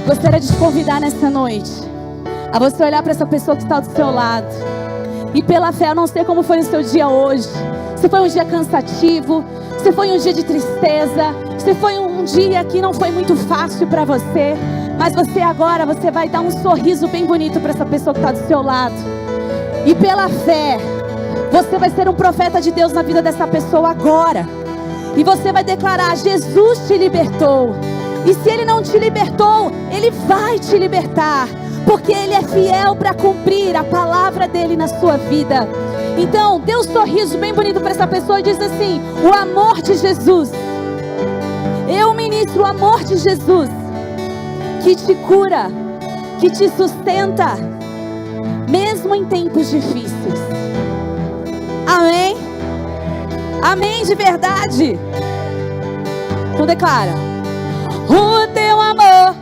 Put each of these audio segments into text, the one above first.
Gostaria de te convidar nessa noite a você olhar para essa pessoa que está do seu lado e pela fé, eu não sei como foi o seu dia hoje, se foi um dia cansativo, se foi um dia de tristeza, se foi um dia que não foi muito fácil para você, mas você agora, você vai dar um sorriso bem bonito para essa pessoa que está do seu lado, e pela fé você vai ser um profeta de Deus na vida dessa pessoa agora, e você vai declarar: Jesus te libertou, e se Ele não te libertou, Ele vai te libertar, porque Ele é fiel para cumprir a palavra dEle na sua vida. Então, dê um sorriso bem bonito para essa pessoa e diz assim: o amor de Jesus, eu ministro o amor de Jesus, que te cura, que te sustenta, mesmo em tempos difíceis. Amém? Amém de verdade? Então declara: o teu amor.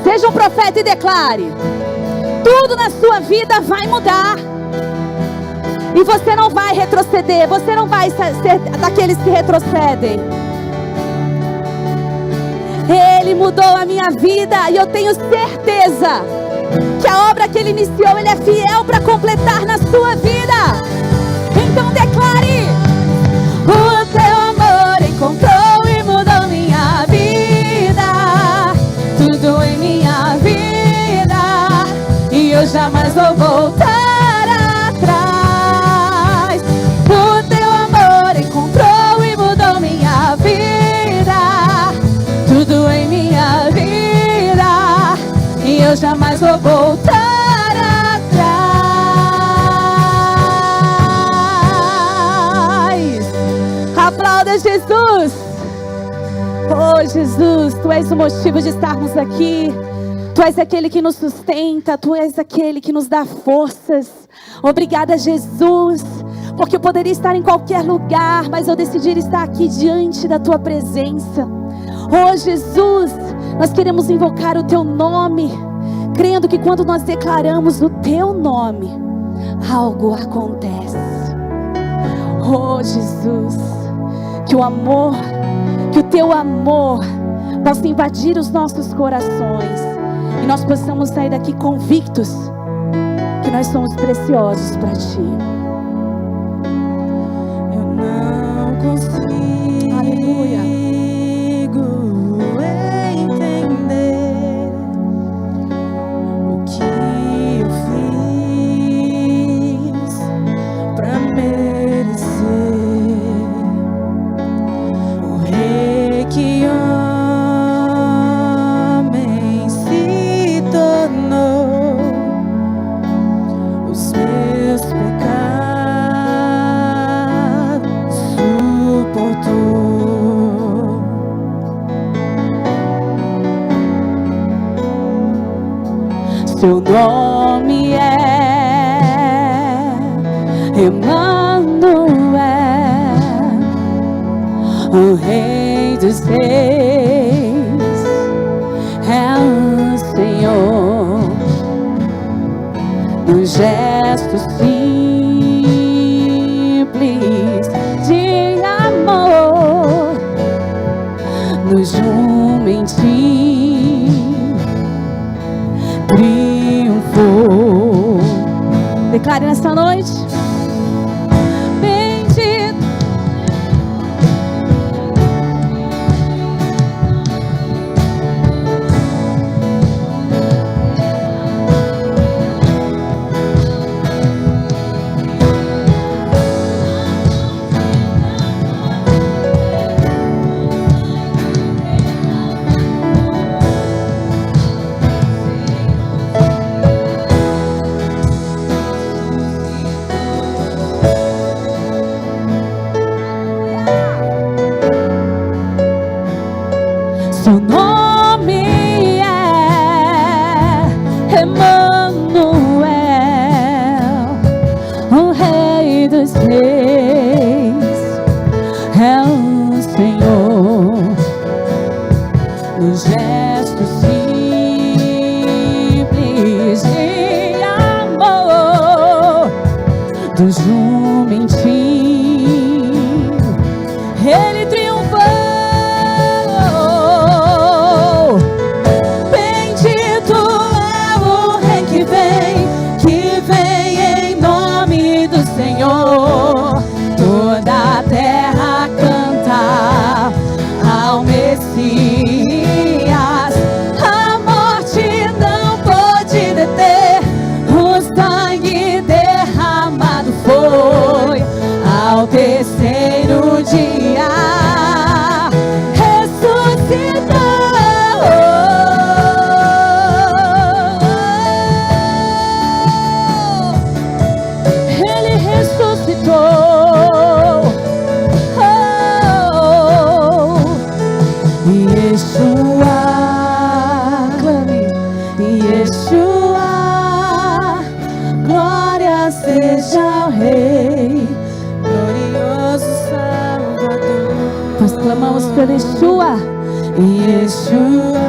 Seja um profeta e declare: tudo na sua vida vai mudar. E você não vai retroceder. Você não vai ser daqueles que retrocedem. Ele mudou a minha vida. E eu tenho certeza que a obra que Ele iniciou, Ele é fiel para completar na sua vida. Então declare: o teu amor encontrou e mudou minha vida. Tudo em minha vida, e eu jamais vou voltar atrás. O teu amor encontrou e mudou minha vida. Tudo em minha vida, e eu jamais vou voltar atrás. Aplauda Jesus. Oh Jesus, Tu és o motivo de estarmos aqui. Tu és aquele que nos sustenta, Tu és aquele que nos dá forças. Obrigada, Jesus, porque eu poderia estar em qualquer lugar, mas eu decidi estar aqui diante da Tua presença. Oh Jesus, nós queremos invocar o Teu nome, crendo que quando nós declaramos o Teu nome, algo acontece. Oh Jesus, que o amor, que o Teu amor possa invadir os nossos corações e nós possamos sair daqui convictos que nós somos preciosos para Ti. Eu não consigo, aleluia, entender o que eu fiz para merecer o rei que homem se tornou. Os meus pecados suportou. Seu nome é Emmanuel, o Rei dos Reis, é o Senhor. Um gesto simples de amor nos uma em Ti triunfou. Declare nessa noite: bendito. Seu nome é Emmanuel, o Rei dos Reis, é o Senhor. No gesto simples de amor, do jume em Ti, Ele triunfou. Nós clamamos pelo Yeshua. Yeshua.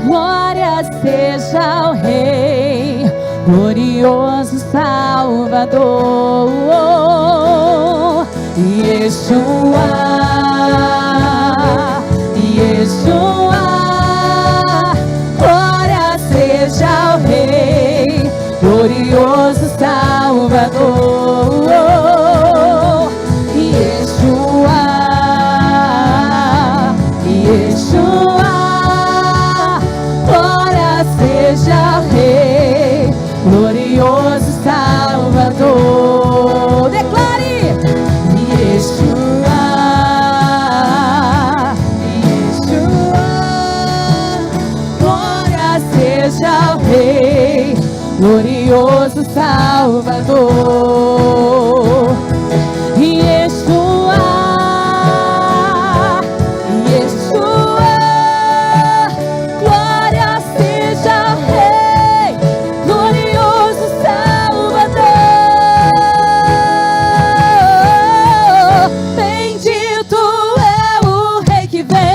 Glória seja ao Rei, glorioso Salvador. Yeshua, Yeshua. Glória seja ao Rei, glorioso Salvador. Yeshua, Yeshua. Glória seja ao Rei, glorioso Salvador. Declare! Yeshua, Yeshua. Glória seja ao Rei, glorioso Salvador. Yeshua, Yeshua. Glória seja ao Rei, glorioso Salvador. Bendito é o Rei que vem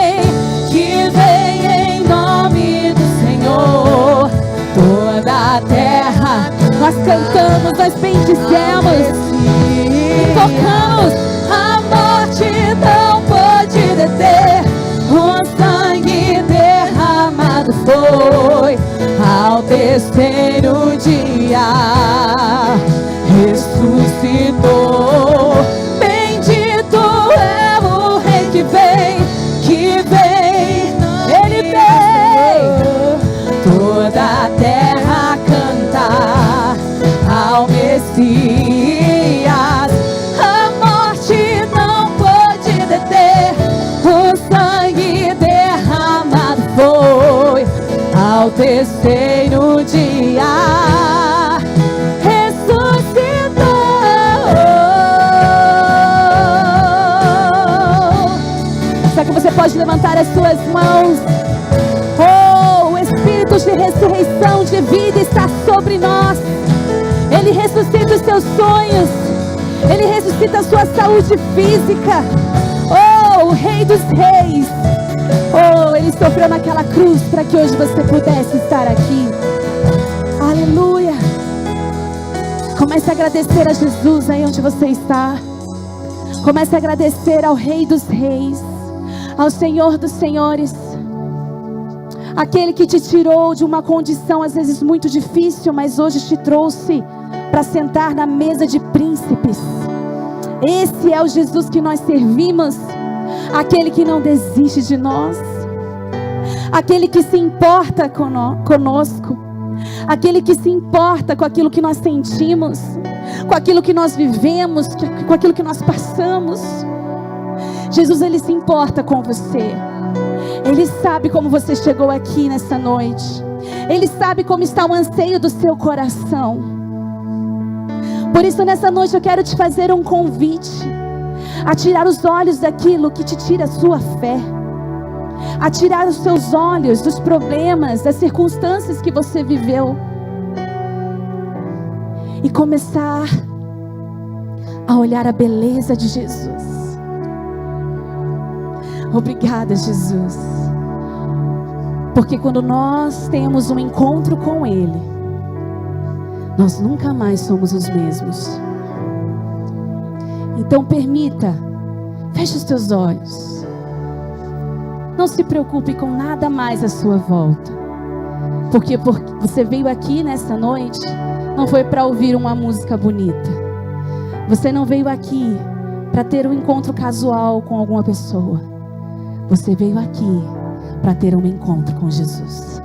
em nome do Senhor. Toda a terra nós cantamos, nós bendizemos, invocamos. A morte não pode deter, o sangue derramado foi ao terceiro dia, ressuscitou. Bendito é o Rei que vem, ele vem. Toda a terra canta ao Messias. A morte não pode deter, o sangue derramado foi ao terceiro dia, ressuscitou. Só que você pode levantar as suas mãos. Oh, o Espírito de ressurreição, de vida está sobre nós. Ele ressuscita os seus sonhos, Ele ressuscita a sua saúde física. Oh, o Rei dos Reis. Oh, Ele sofreu naquela cruz para que hoje você pudesse estar aqui. Aleluia. Comece a agradecer a Jesus aí onde você está. Comece a agradecer ao Rei dos Reis, ao Senhor dos Senhores, aquele que te tirou de uma condição às vezes muito difícil, mas hoje te trouxe para sentar na mesa de príncipes. Esse é o Jesus que nós servimos, aquele que não desiste de nós, aquele que se importa conosco, aquele que se importa com aquilo que nós sentimos, com aquilo que nós vivemos, com aquilo que nós passamos. Jesus, Ele se importa com você. Ele sabe como você chegou aqui nessa noite. Ele sabe como está o anseio do seu coração. Por isso, nessa noite eu quero te fazer um convite a tirar os olhos daquilo que te tira a sua fé, a tirar os seus olhos dos problemas, das circunstâncias que você viveu, e começar a olhar a beleza de Jesus. Obrigada, Jesus, porque quando nós temos um encontro com Ele, nós nunca mais somos os mesmos. Então permita, feche os teus olhos, não se preocupe com nada mais à sua volta, porque você veio aqui nessa noite, não foi para ouvir uma música bonita, você não veio aqui para ter um encontro casual com alguma pessoa, você veio aqui para ter um encontro com Jesus.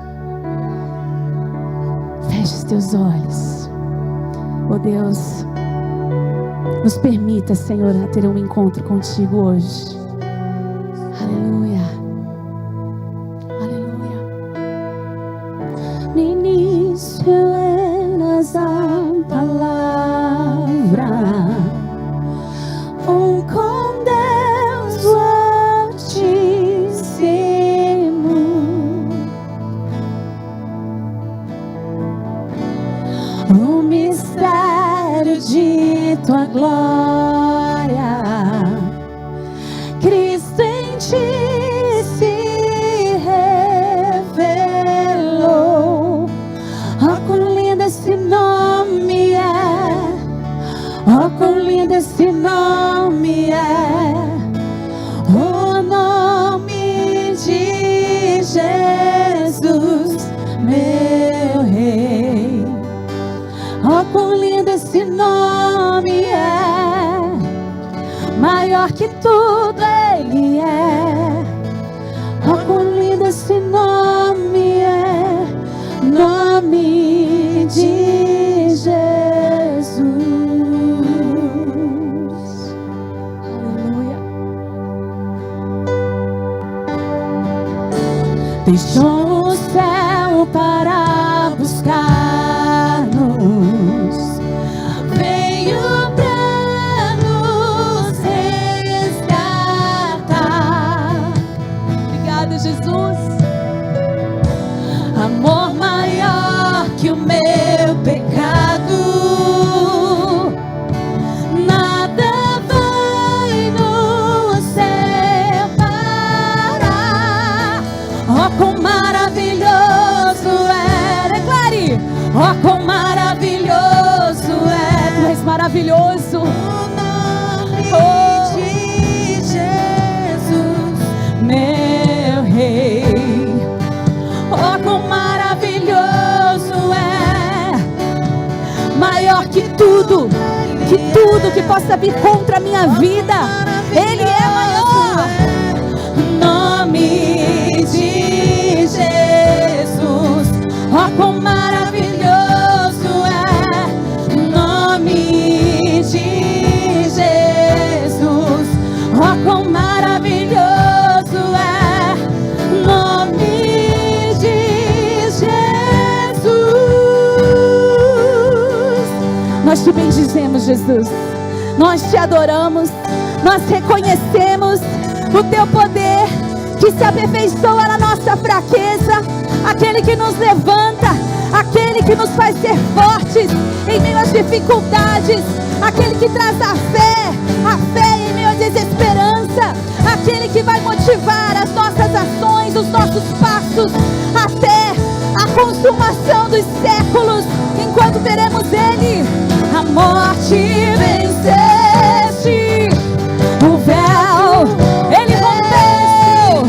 Feche os teus olhos. Oh Deus, nos permita, Senhor, a ter um encontro contigo hoje. Aleluia, aleluia. No início eras a palavra, com Deus altíssimo, o mistério de tua glória. Cristo em ti se revelou. Oh, quão lindo esse nome é. Oh, quão lindo esse nome é. O nome de Jesus, meu Rei. Oh, quão lindo esse nome é. Maior que tudo Ele é. Oh, quão lindo esse nome é. Nome de Jesus. Aleluia. Deixou o céu para buscar-nos. Veio para nos resgatar. Obrigada, Jesus. Amor maior que o meu pecado. Nada vai nos separar. Oh, quão maravilhoso é. Declare. Oh, quão maravilhoso é. Tu és maravilhoso. O nome de Jesus, meu Rei. Oh, quão maravilhoso é. Maior que tudo que possa vir contra a minha vida. Ele é maior. Nome de Jesus. Oh, quão maravilhoso é. Nome de Jesus. Oh, quão maravilhoso é. Nome de Jesus. Nós te bendizemos, Jesus. Nós te adoramos. Nós reconhecemos o teu poder que se aperfeiçoa na nossa fraqueza. Aquele que nos levanta, aquele que nos faz ser fortes em meio às dificuldades, aquele que traz a fé em meio à desesperança, aquele que vai motivar as nossas ações, os nossos passos até a consumação dos séculos, enquanto teremos Ele. A morte venceste, o véu Ele rompeu,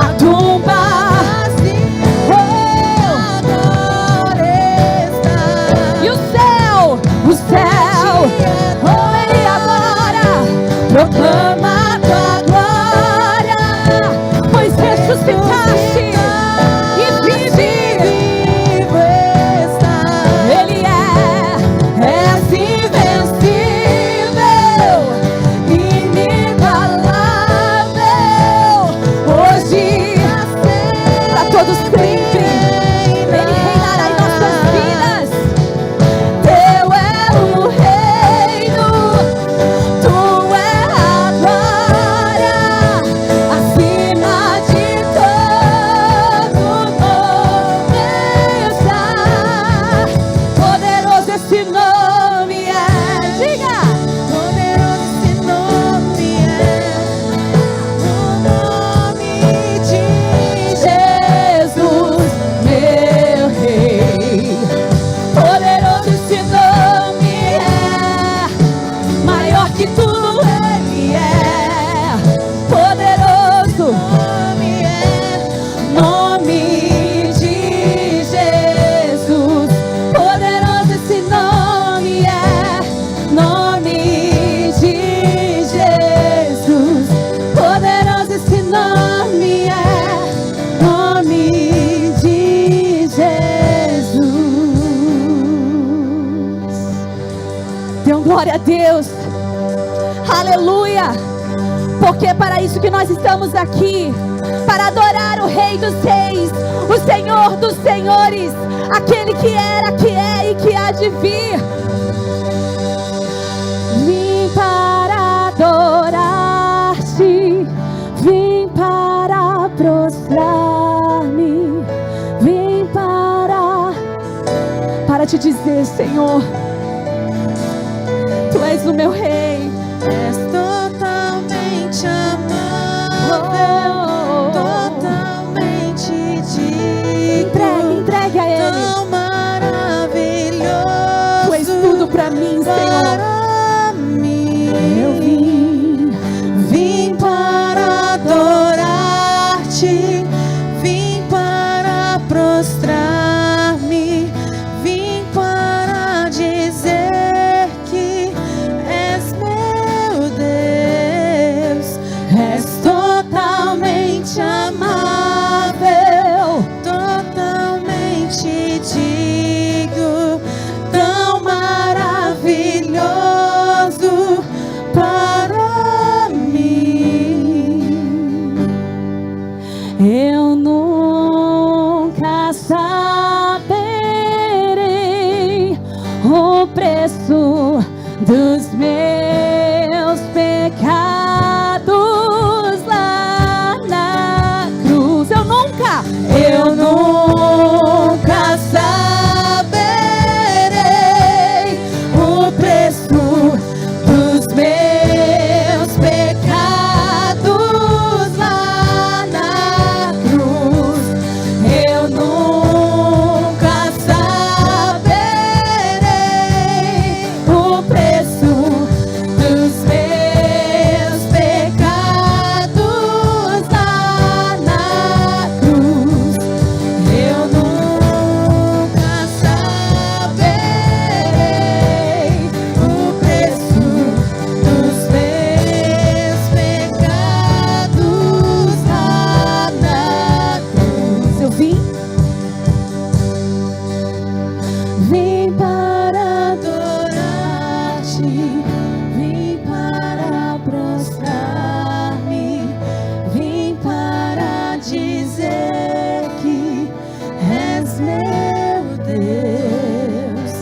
a tumba Ele agora proclama a tua glória, pois ressuscitaste e vive. Ele és invencível, inigualável, hoje para todos sempre. Ele reinará em nossas vidas. Teu é o reino, tu é a glória, acima de todo nome está. Poderoso esse nome é. Diga! Poderoso esse nome é. O nome de Jesus, meu Rei. Poderoso esse nome é. Maior que tudo Ele é. Poderoso nome é. Nome de Jesus. Poderoso esse nome é. Nome de Jesus. Poderoso esse nome é. Nome de Jesus. Dê glória a Deus. Aleluia. Porque é para isso que nós estamos aqui, para adorar o Rei dos Reis, o Senhor dos Senhores, aquele que era, que é e que há de vir. Vim para adorar-te, vim para prostrar-me, vim para te dizer, Senhor, és o meu rei. És totalmente amável, totalmente digno. Entregue a Ele. Tão maravilhoso. Tu és tudo para mim, Senhor. Para mim. Eu Vim para adorar-te, vim para prostrar-me, vim para dizer que és meu Deus, és totalmente amável, totalmente digno, tão maravilhoso para mim. Eu nunca saberei o preço dos meus pecados lá na cruz. Eu nunca saberei o preço dos meus pecados lá na cruz. Eu nunca saberei o preço dos meus pecados lá na cruz. Eu nunca saberei o preço dos meus pecados lá na cruz. eu vim Para adorar-te, vim para prostrar-me, vim para dizer que és meu Deus,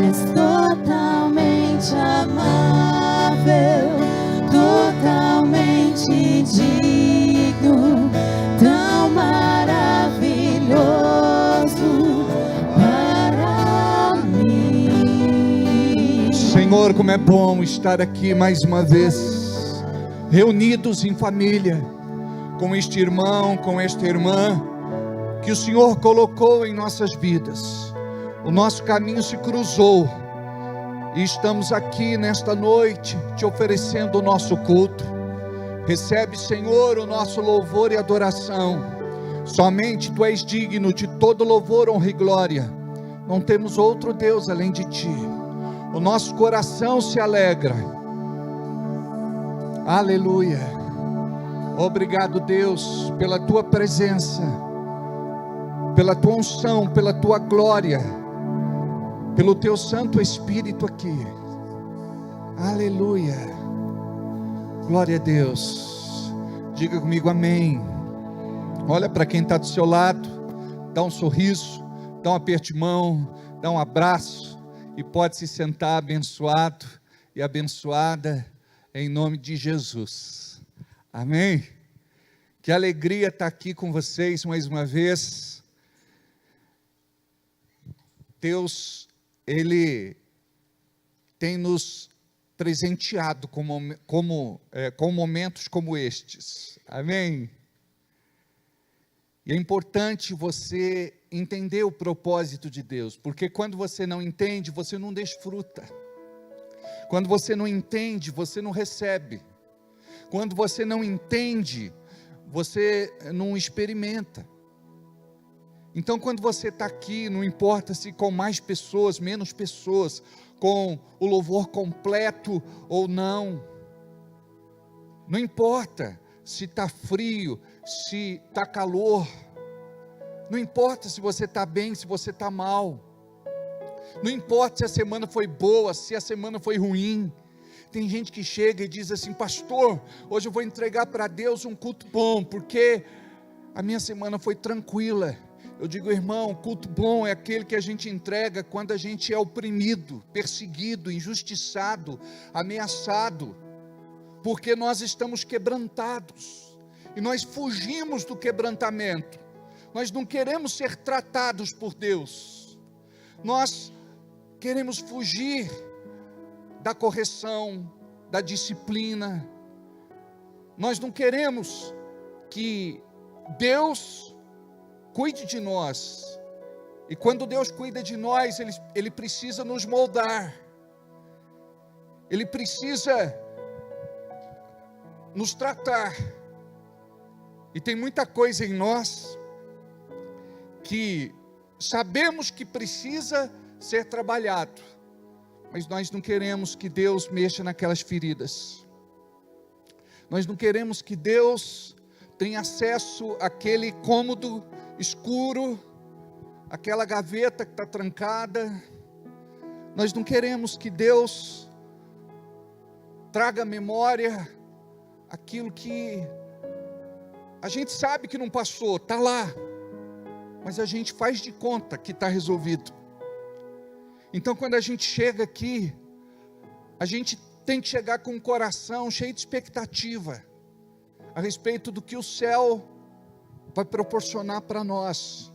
és totalmente amável, totalmente digno, tão maravilhoso para mim. Senhor, como é bom estar aqui mais uma vez, reunidos em família, com este irmão, com esta irmã, que o Senhor colocou em nossas vidas. O nosso caminho se cruzou, e estamos aqui nesta noite, te oferecendo o nosso culto. Recebe, Senhor, o nosso louvor e adoração. Somente Tu és digno de todo louvor, honra e glória. Não temos outro Deus além de Ti. O nosso coração se alegra. Aleluia. Obrigado, Deus, pela Tua presença, pela Tua unção, pela Tua glória, pelo Teu Santo Espírito aqui. Aleluia. Glória a Deus. Diga comigo amém. Olha para quem está do seu lado, dá um sorriso, dá um aperto de mão, dá um abraço, e pode se sentar abençoado e abençoada em nome de Jesus. Amém? Que alegria estar aqui com vocês mais uma vez. Deus, Ele tem nos presenteado com momentos como estes. Amém? E é importante você entender o propósito de Deus, porque quando você não entende, você não desfruta. Quando você não entende, você não recebe. Quando você não entende, você não experimenta. Então, quando você está aqui, não importa se com mais pessoas, menos pessoas, com o louvor completo ou não, não importa se está frio, se está calor, não importa se você está bem, se você está mal, não importa se a semana foi boa, se a semana foi ruim. Tem gente que chega e diz assim: pastor, hoje eu vou entregar para Deus um culto bom, porque a minha semana foi tranquila. Eu digo, irmão, culto bom é aquele que a gente entrega quando a gente é oprimido, perseguido, injustiçado, ameaçado, porque nós estamos quebrantados, e nós fugimos do quebrantamento. Nós não queremos ser tratados por Deus, nós queremos fugir da correção, da disciplina. Nós não queremos que Deus cuide de nós. E quando Deus cuida de nós, Ele precisa nos moldar. Ele precisa nos tratar. E tem muita coisa em nós que sabemos que precisa ser trabalhado, mas nós não queremos que Deus mexa naquelas feridas. Nós não queremos que Deus tenha acesso àquele cômodo escuro, aquela gaveta que está trancada. Nós não queremos que Deus traga à memória aquilo que a gente sabe que não passou, está lá, mas a gente faz de conta que está resolvido. Então, quando a gente chega aqui, a gente tem que chegar com o coração cheio de expectativa a respeito do que o céu vai proporcionar para nós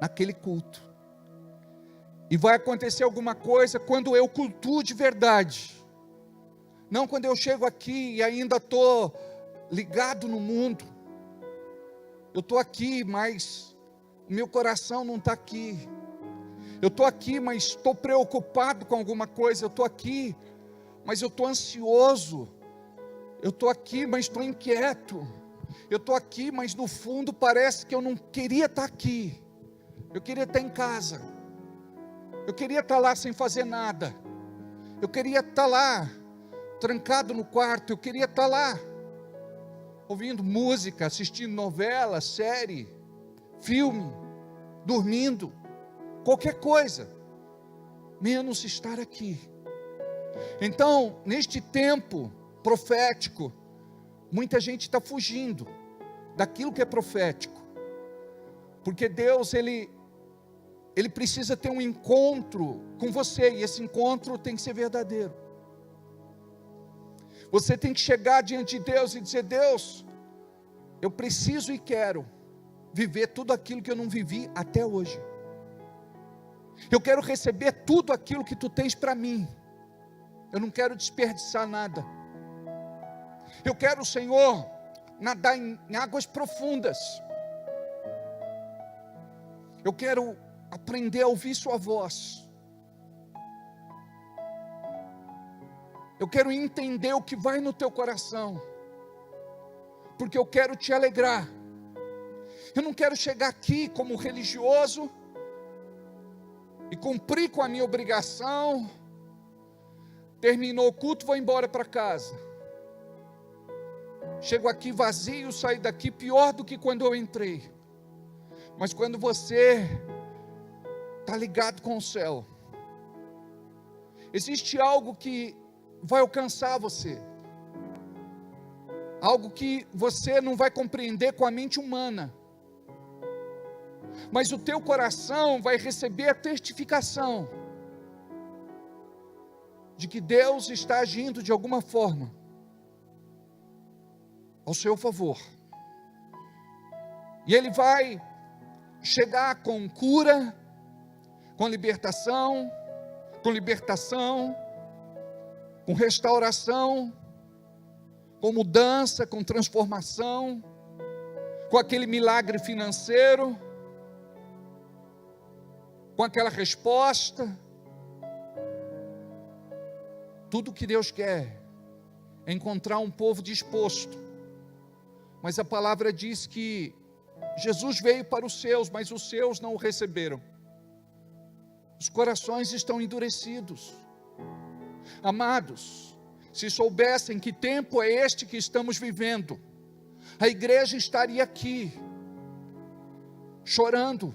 naquele culto. E vai acontecer alguma coisa quando eu cultuo de verdade, não quando eu chego aqui e ainda estou ligado no mundo. Eu estou aqui, mas o meu coração não está aqui. Eu estou aqui, mas estou preocupado com alguma coisa. Eu estou aqui, mas eu estou ansioso. Eu estou aqui, mas estou inquieto. Eu estou aqui, mas no fundo parece que eu não queria estar aqui. Eu queria estar em casa. Eu queria estar lá sem fazer nada. Eu queria estar lá, trancado no quarto. Eu queria estar lá, ouvindo música, assistindo novela, série, filme, dormindo, qualquer coisa, menos estar aqui. Então, neste tempo profético, muita gente está fugindo daquilo que é profético, porque Deus, Ele precisa ter um encontro com você, e esse encontro tem que ser verdadeiro. Você tem que chegar diante de Deus e dizer: Deus, eu preciso e quero viver tudo aquilo que eu não vivi até hoje. Eu quero receber tudo aquilo que Tu tens para mim. Eu não quero desperdiçar nada. Eu quero, Senhor, nadar em águas profundas. Eu quero aprender a ouvir Sua voz. Eu quero entender o que vai no Teu coração, porque eu quero Te alegrar. Eu não quero chegar aqui como religioso e cumprir com a minha obrigação. Terminou o culto, vou embora para casa. Chego aqui vazio, saio daqui pior do que quando eu entrei. Mas quando você está ligado com o céu, existe algo que vai alcançar você, algo que você não vai compreender com a mente humana, mas o teu coração vai receber a testificação de que Deus está agindo de alguma forma ao seu favor, e Ele vai chegar com cura, com libertação, com restauração, com mudança, com transformação, com aquele milagre financeiro, com aquela resposta. Tudo que Deus quer é encontrar um povo disposto. Mas a palavra diz que Jesus veio para os seus, mas os seus não o receberam. Os corações estão endurecidos. Amados, se soubessem que tempo é este que estamos vivendo, a igreja estaria aqui, chorando,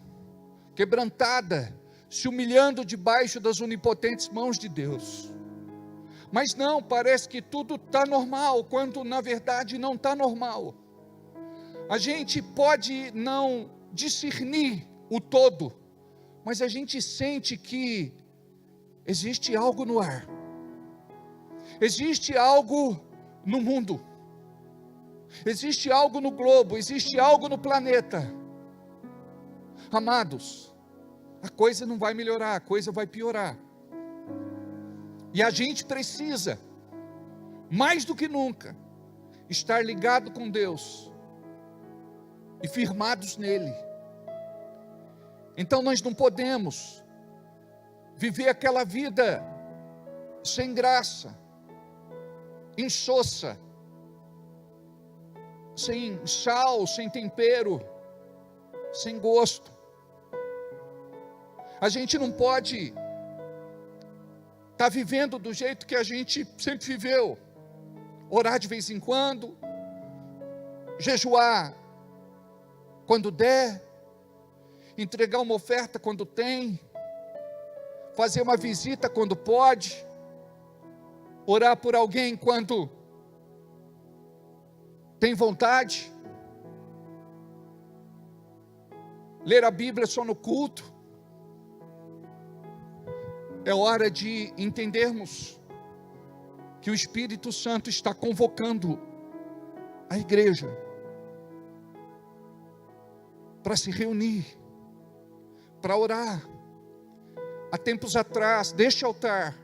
quebrantada, se humilhando debaixo das onipotentes mãos de Deus. Mas não, parece que tudo está normal, quando na verdade não está normal. A gente pode não discernir o todo, mas a gente sente que existe algo no ar, existe algo no mundo, existe algo no globo, existe algo no planeta. Amados, a coisa não vai melhorar, a coisa vai piorar. E a gente precisa, mais do que nunca, estar ligado com Deus e firmados nele. Então nós não podemos viver aquela vida sem graça, insossa, sem sal, sem tempero, sem gosto. A gente não pode estar vivendo do jeito que a gente sempre viveu. Orar de vez em quando, jejuar quando der, entregar uma oferta quando tem, fazer uma visita quando pode, orar por alguém quando tem vontade, ler a Bíblia só no culto. É hora de entendermos que o Espírito Santo está convocando a igreja para se reunir, para orar. Há tempos atrás, deste altar,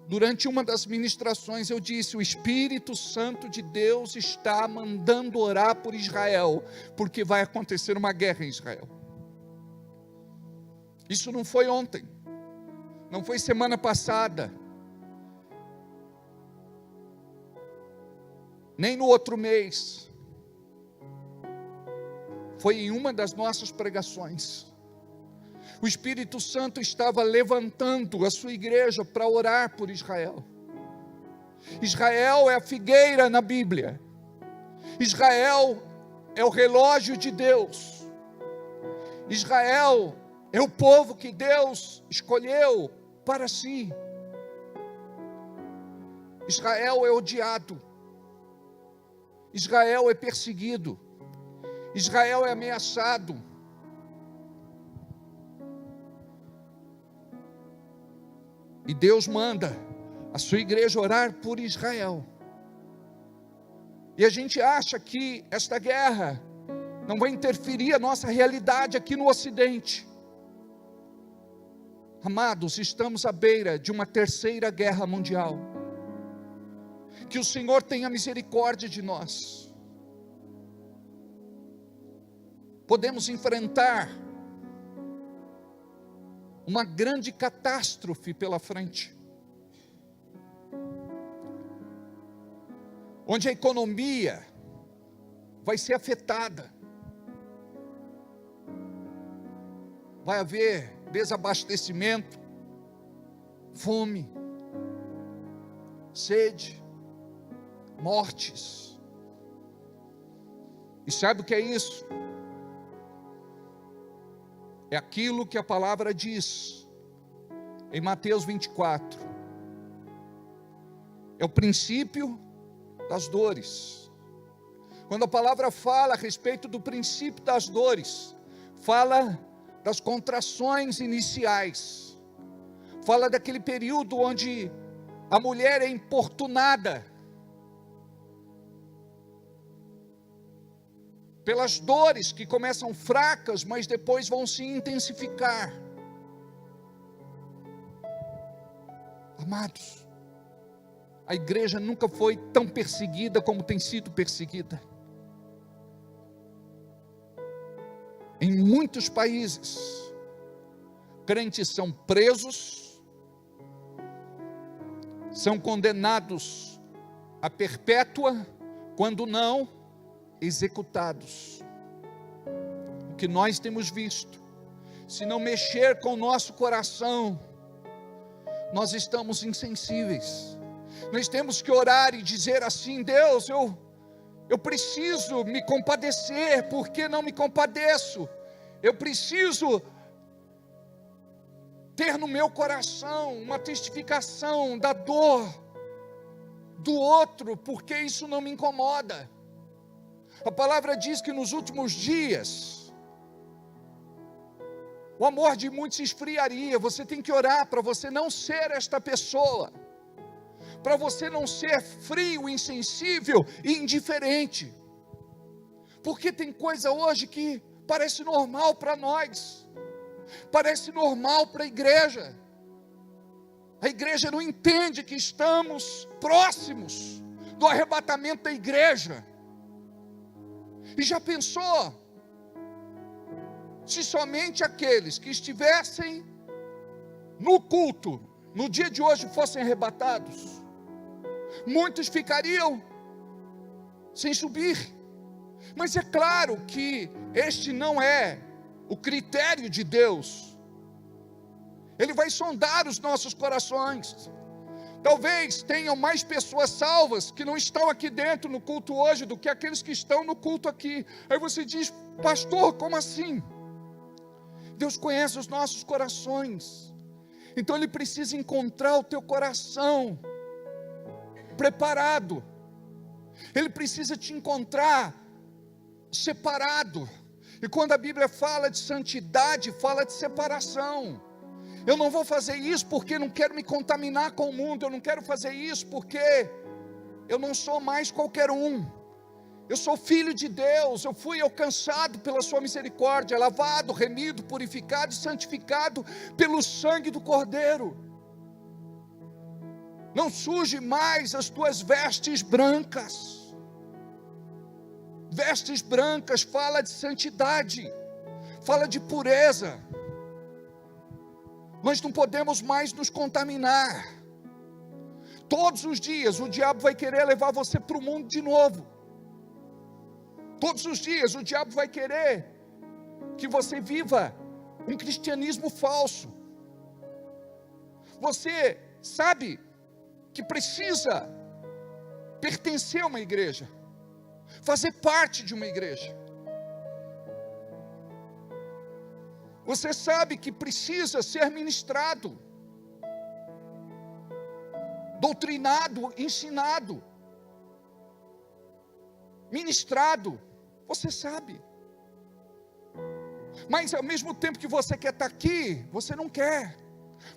durante uma das ministrações, eu disse: o Espírito Santo de Deus está mandando orar por Israel, porque vai acontecer uma guerra em Israel. Isso não foi ontem, não foi semana passada, nem no outro mês, foi em uma das nossas pregações. O Espírito Santo estava levantando a sua igreja para orar por Israel. Israel é a figueira na Bíblia. Israel é o relógio de Deus. Israel é o povo que Deus escolheu para si. Israel é odiado. Israel é perseguido. Israel é ameaçado. E Deus manda a sua igreja orar por Israel. E a gente acha que esta guerra não vai interferir a nossa realidade aqui no Ocidente. Amados, estamos à beira de uma terceira guerra mundial. Que o Senhor tenha misericórdia de nós. Podemos enfrentar uma grande catástrofe pela frente, onde a economia vai ser afetada, vai haver desabastecimento, fome, sede, mortes. E sabe o que é isso? É aquilo que a palavra diz em Mateus 24. É o princípio das dores. Quando a palavra fala a respeito do princípio das dores, fala das contrações iniciais, fala daquele período onde a mulher é importunada pelas dores que começam fracas, mas depois vão se intensificar. Amados, a igreja nunca foi tão perseguida como tem sido perseguida. Em muitos países, crentes são presos, são condenados a perpétua, quando não, executados. O que nós temos visto, se não mexer com o nosso coração, nós estamos insensíveis. Nós temos que orar e dizer assim: Deus, eu preciso me compadecer, porque não me compadeço. Eu preciso ter no meu coração uma testificação da dor do outro, porque isso não me incomoda. A palavra diz que nos últimos dias o amor de muitos se esfriaria. Você tem que orar para você não ser esta pessoa, para você não ser frio, insensível e indiferente. Porque tem coisa hoje que parece normal para nós, parece normal para a igreja. A igreja não entende que estamos próximos do arrebatamento da igreja. E já pensou se somente aqueles que estivessem no culto no dia de hoje fossem arrebatados? Muitos ficariam sem subir. Mas é claro que este não é o critério de Deus. Ele vai sondar os nossos corações. Talvez tenham mais pessoas salvas que não estão aqui dentro no culto hoje do que aqueles que estão no culto aqui. Aí você diz: pastor, como assim? Deus conhece os nossos corações. Então Ele precisa encontrar o teu coração preparado. Ele precisa te encontrar separado. E quando a Bíblia fala de santidade, fala de separação. Eu não vou fazer isso porque não quero me contaminar com o mundo. Eu não quero fazer isso porque eu não sou mais qualquer um. Eu sou filho de Deus. Eu fui alcançado pela sua misericórdia, lavado, remido, purificado e santificado pelo sangue do Cordeiro. Não suje mais as tuas vestes brancas. Vestes brancas fala de santidade, fala de pureza. Nós não podemos mais nos contaminar. Todos os dias o diabo vai querer levar você para o mundo de novo. Todos os dias o diabo vai querer que você viva um cristianismo falso. Você sabe que precisa pertencer a uma igreja, fazer parte de uma igreja. Você sabe que precisa ser ministrado, doutrinado, ensinado, ministrado. Você sabe. Mas ao mesmo tempo que você quer estar aqui, você não quer.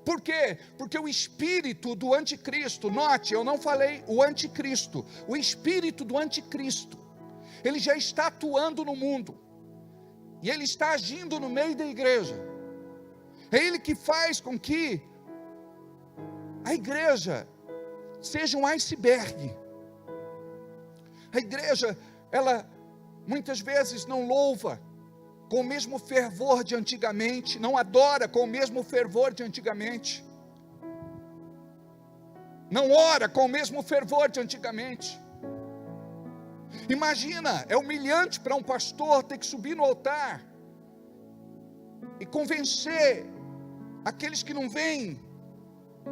Por quê? Porque o espírito do anticristo, note, eu não falei o anticristo, o espírito do anticristo, ele já está atuando no mundo, e ele está agindo no meio da igreja. É ele que faz com que a igreja seja um iceberg. A igreja, ela muitas vezes não louva com o mesmo fervor de antigamente, não adora com o mesmo fervor de antigamente, não ora com o mesmo fervor de antigamente. Imagina, é humilhante para um pastor ter que subir no altar e convencer aqueles que não vêm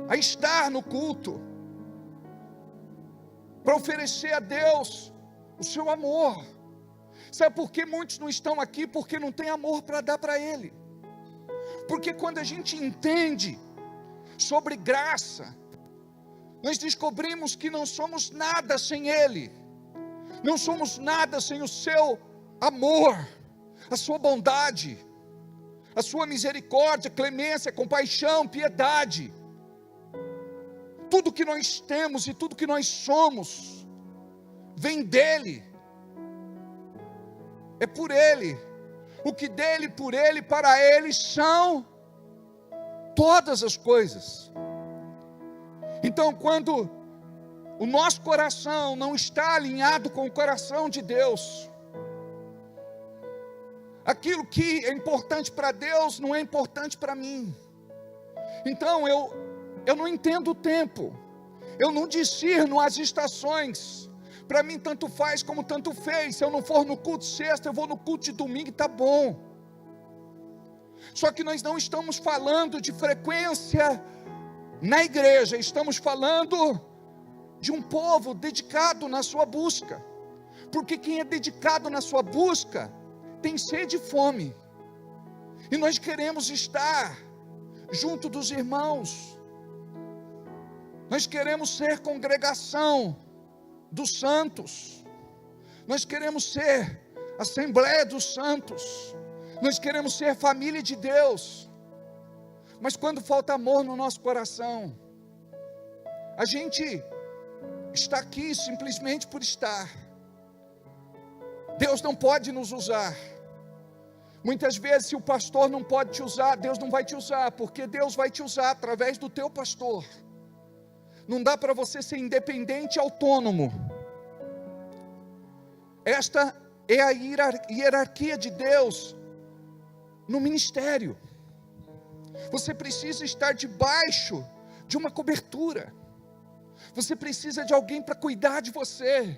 a estar no culto, para oferecer a Deus o seu amor. Sabe por que muitos não estão aqui? Porque não tem amor para dar para Ele. Porque quando a gente entende sobre graça, nós descobrimos que não somos nada sem Ele. Não somos nada sem o seu amor, a sua bondade, a sua misericórdia, clemência, compaixão, piedade. Tudo que nós temos e tudo que nós somos vem dele. É por Ele. O que dele, por Ele, para Ele são todas as coisas. Então, quando o nosso coração não está alinhado com o coração de Deus, aquilo que é importante para Deus não é importante para mim. Então eu não entendo o tempo, eu não discerno as estações. Para mim tanto faz como tanto fez. Se eu não for no culto sexta, eu vou no culto de domingo e está bom. Só que nós não estamos falando de frequência na igreja, estamos falando de um povo dedicado na sua busca. Porque quem é dedicado na sua busca tem sede e fome. E nós queremos estar junto dos irmãos. Nós queremos ser congregação dos santos. Nós queremos ser Assembleia dos Santos. Nós queremos ser família de Deus. Mas quando falta amor no nosso coração, a gente está aqui simplesmente por estar. Deus não pode nos usar. Muitas vezes, se o pastor não pode te usar, Deus não vai te usar, porque Deus vai te usar através do teu pastor. Não dá para você ser independente e autônomo. Esta é a hierarquia de Deus no ministério. Você precisa estar debaixo de uma cobertura. Você precisa de alguém para cuidar de você,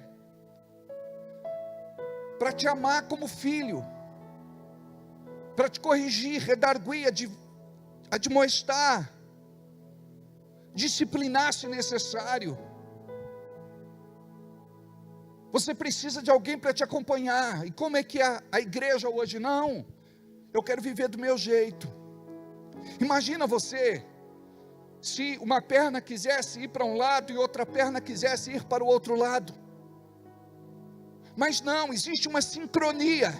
para te amar como filho, para te corrigir, redarguir, admoestar, disciplinar se necessário. Você precisa de alguém para te acompanhar. E como é que a igreja hoje? Não, eu quero viver do meu jeito. Imagina você, se uma perna quisesse ir para um lado e outra perna quisesse ir para o outro lado. Mas não, existe uma sincronia.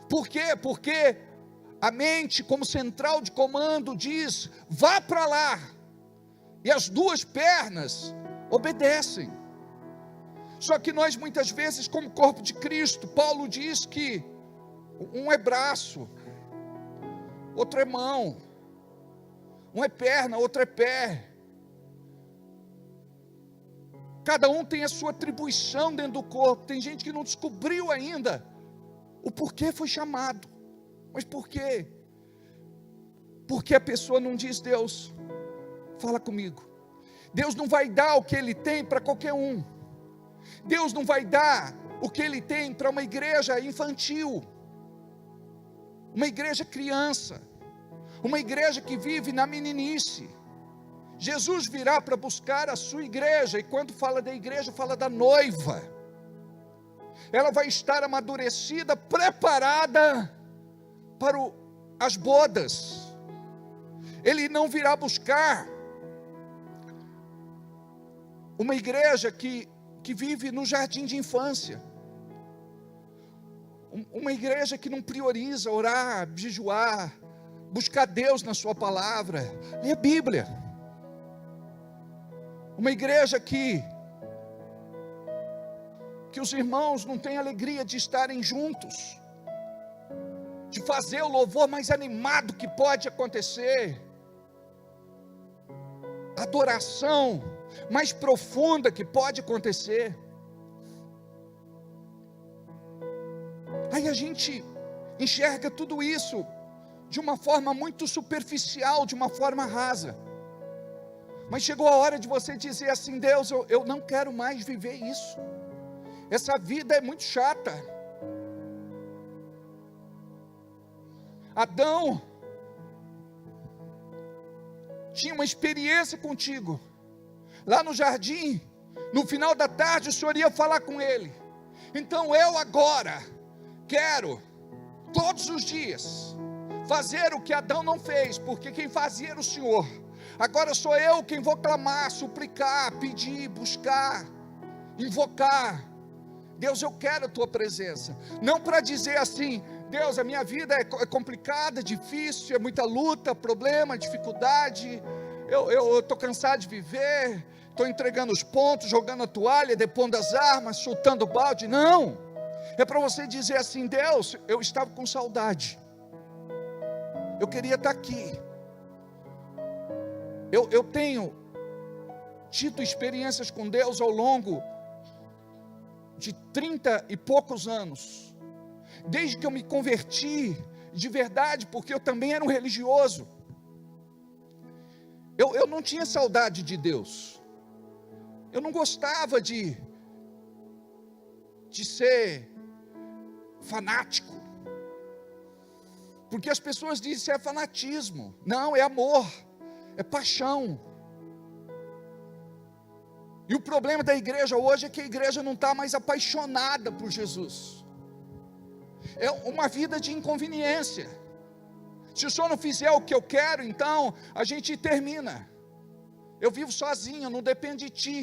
Por quê? Porque a mente, como central de comando, diz: vá para lá. E as duas pernas obedecem. Só que nós muitas vezes, como corpo de Cristo, Paulo diz que um é braço, outro é mão, um é perna, outro é pé. Cada um tem a sua atribuição dentro do corpo. Tem gente que não descobriu ainda o porquê foi chamado. Mas por quê? Porque a pessoa não diz: Deus, fala comigo. Deus não vai dar o que Ele tem para qualquer um. Deus não vai dar o que Ele tem para uma igreja infantil, uma igreja criança, uma igreja que vive na meninice. Jesus virá para buscar a sua igreja, e quando fala da igreja, fala da noiva. Ela vai estar amadurecida, preparada para as bodas. Ele não virá buscar uma igreja que vive no jardim de infância, uma igreja que não prioriza orar, jejuar, buscar Deus na sua palavra, ler a Bíblia. Uma igreja que os irmãos não têm alegria de estarem juntos, de fazer o louvor mais animado que pode acontecer, adoração mais profunda que pode acontecer. Aí a gente enxerga tudo isso de uma forma muito superficial, de uma forma rasa. Mas chegou a hora de você dizer assim: Deus, eu não quero mais viver isso. Essa vida é muito chata. Adão tinha uma experiência contigo. Lá no jardim, no final da tarde, o Senhor ia falar com ele. Então eu agora quero, todos os dias, fazer o que Adão não fez, porque quem fazia era o Senhor. Agora sou eu quem vou clamar, suplicar, pedir, buscar, invocar. Deus, eu quero a tua presença. Não para dizer assim: Deus, a minha vida é complicada, difícil, é muita luta, problema, dificuldade. Eu estou cansado de viver, estou entregando os pontos, jogando a toalha, depondo as armas, soltando o balde. Não, é para você dizer assim: Deus, eu estava com saudade, eu queria estar aqui. Eu tenho tido experiências com Deus ao longo de 30 e poucos anos, desde que eu me converti de verdade, porque eu também era um religioso. Eu não tinha saudade de Deus, eu não gostava de ser fanático, porque as pessoas dizem que é fanatismo. Não, é amor, é paixão. E o problema da igreja hoje é que a igreja não está mais apaixonada por Jesus. É uma vida de inconveniência. Se o Senhor não fizer o que eu quero, então a gente termina. Eu vivo sozinho, não depende de ti.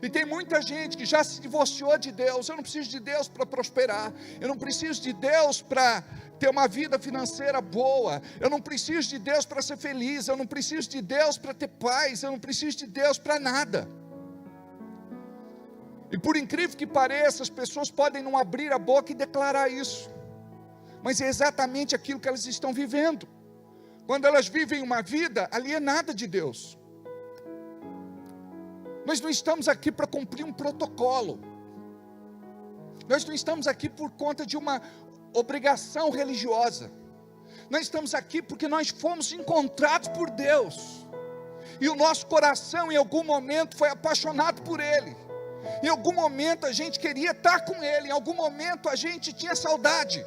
E tem muita gente que já se divorciou de Deus. Eu não preciso de Deus para prosperar. Eu não preciso de Deus para ter uma vida financeira boa. Eu não preciso de Deus para ser feliz. Eu não preciso de Deus para ter paz. Eu não preciso de Deus para nada. E por incrível que pareça, as pessoas podem não abrir a boca e declarar isso, mas é exatamente aquilo que elas estão vivendo. Quando elas vivem uma vida alienada de Deus, Nós não estamos aqui para cumprir um protocolo. Nós não estamos aqui por conta de uma obrigação religiosa. Nós estamos aqui porque nós fomos encontrados por Deus. E o nosso coração em algum momento foi apaixonado por Ele. Em algum momento a gente queria estar com Ele. Em algum momento a gente tinha saudade.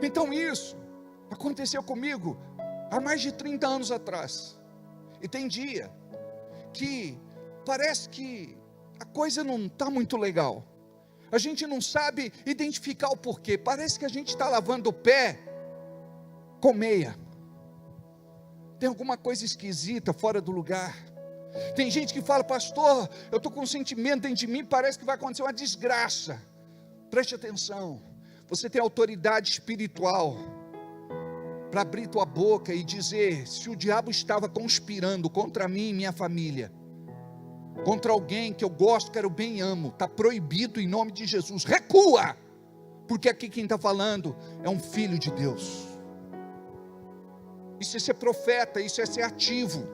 Então isso aconteceu comigo há mais de 30 anos atrás. E tem dia que parece que a coisa não está muito legal. A gente não sabe identificar o porquê. Parece que a gente está lavando o pé com meia. Tem alguma coisa esquisita, fora do lugar. Tem gente que fala: pastor, eu estou com um sentimento dentro de mim, parece que vai acontecer uma desgraça. Preste atenção, você tem autoridade espiritual para abrir tua boca e dizer: se o diabo estava conspirando contra mim e minha família, contra alguém que eu gosto, quero bem e amo, está proibido em nome de Jesus, recua, porque aqui quem está falando é um filho de Deus. Isso é ser profeta, isso é ser ativo,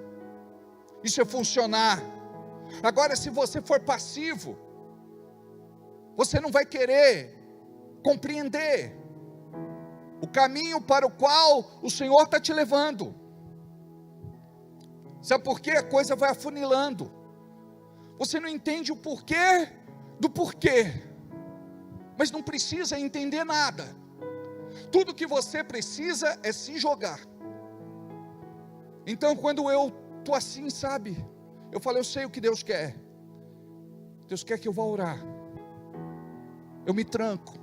isso é funcionar. Agora, se você for passivo, você não vai querer compreender o caminho para o qual o Senhor está te levando. Sabe por quê? A coisa vai afunilando. Você não entende o porquê do porquê, mas não precisa entender nada. Tudo que você precisa é se jogar. Então, quando eu estou assim, sabe, eu falo: eu sei o que Deus quer. Deus quer que eu vá orar. Eu me tranco,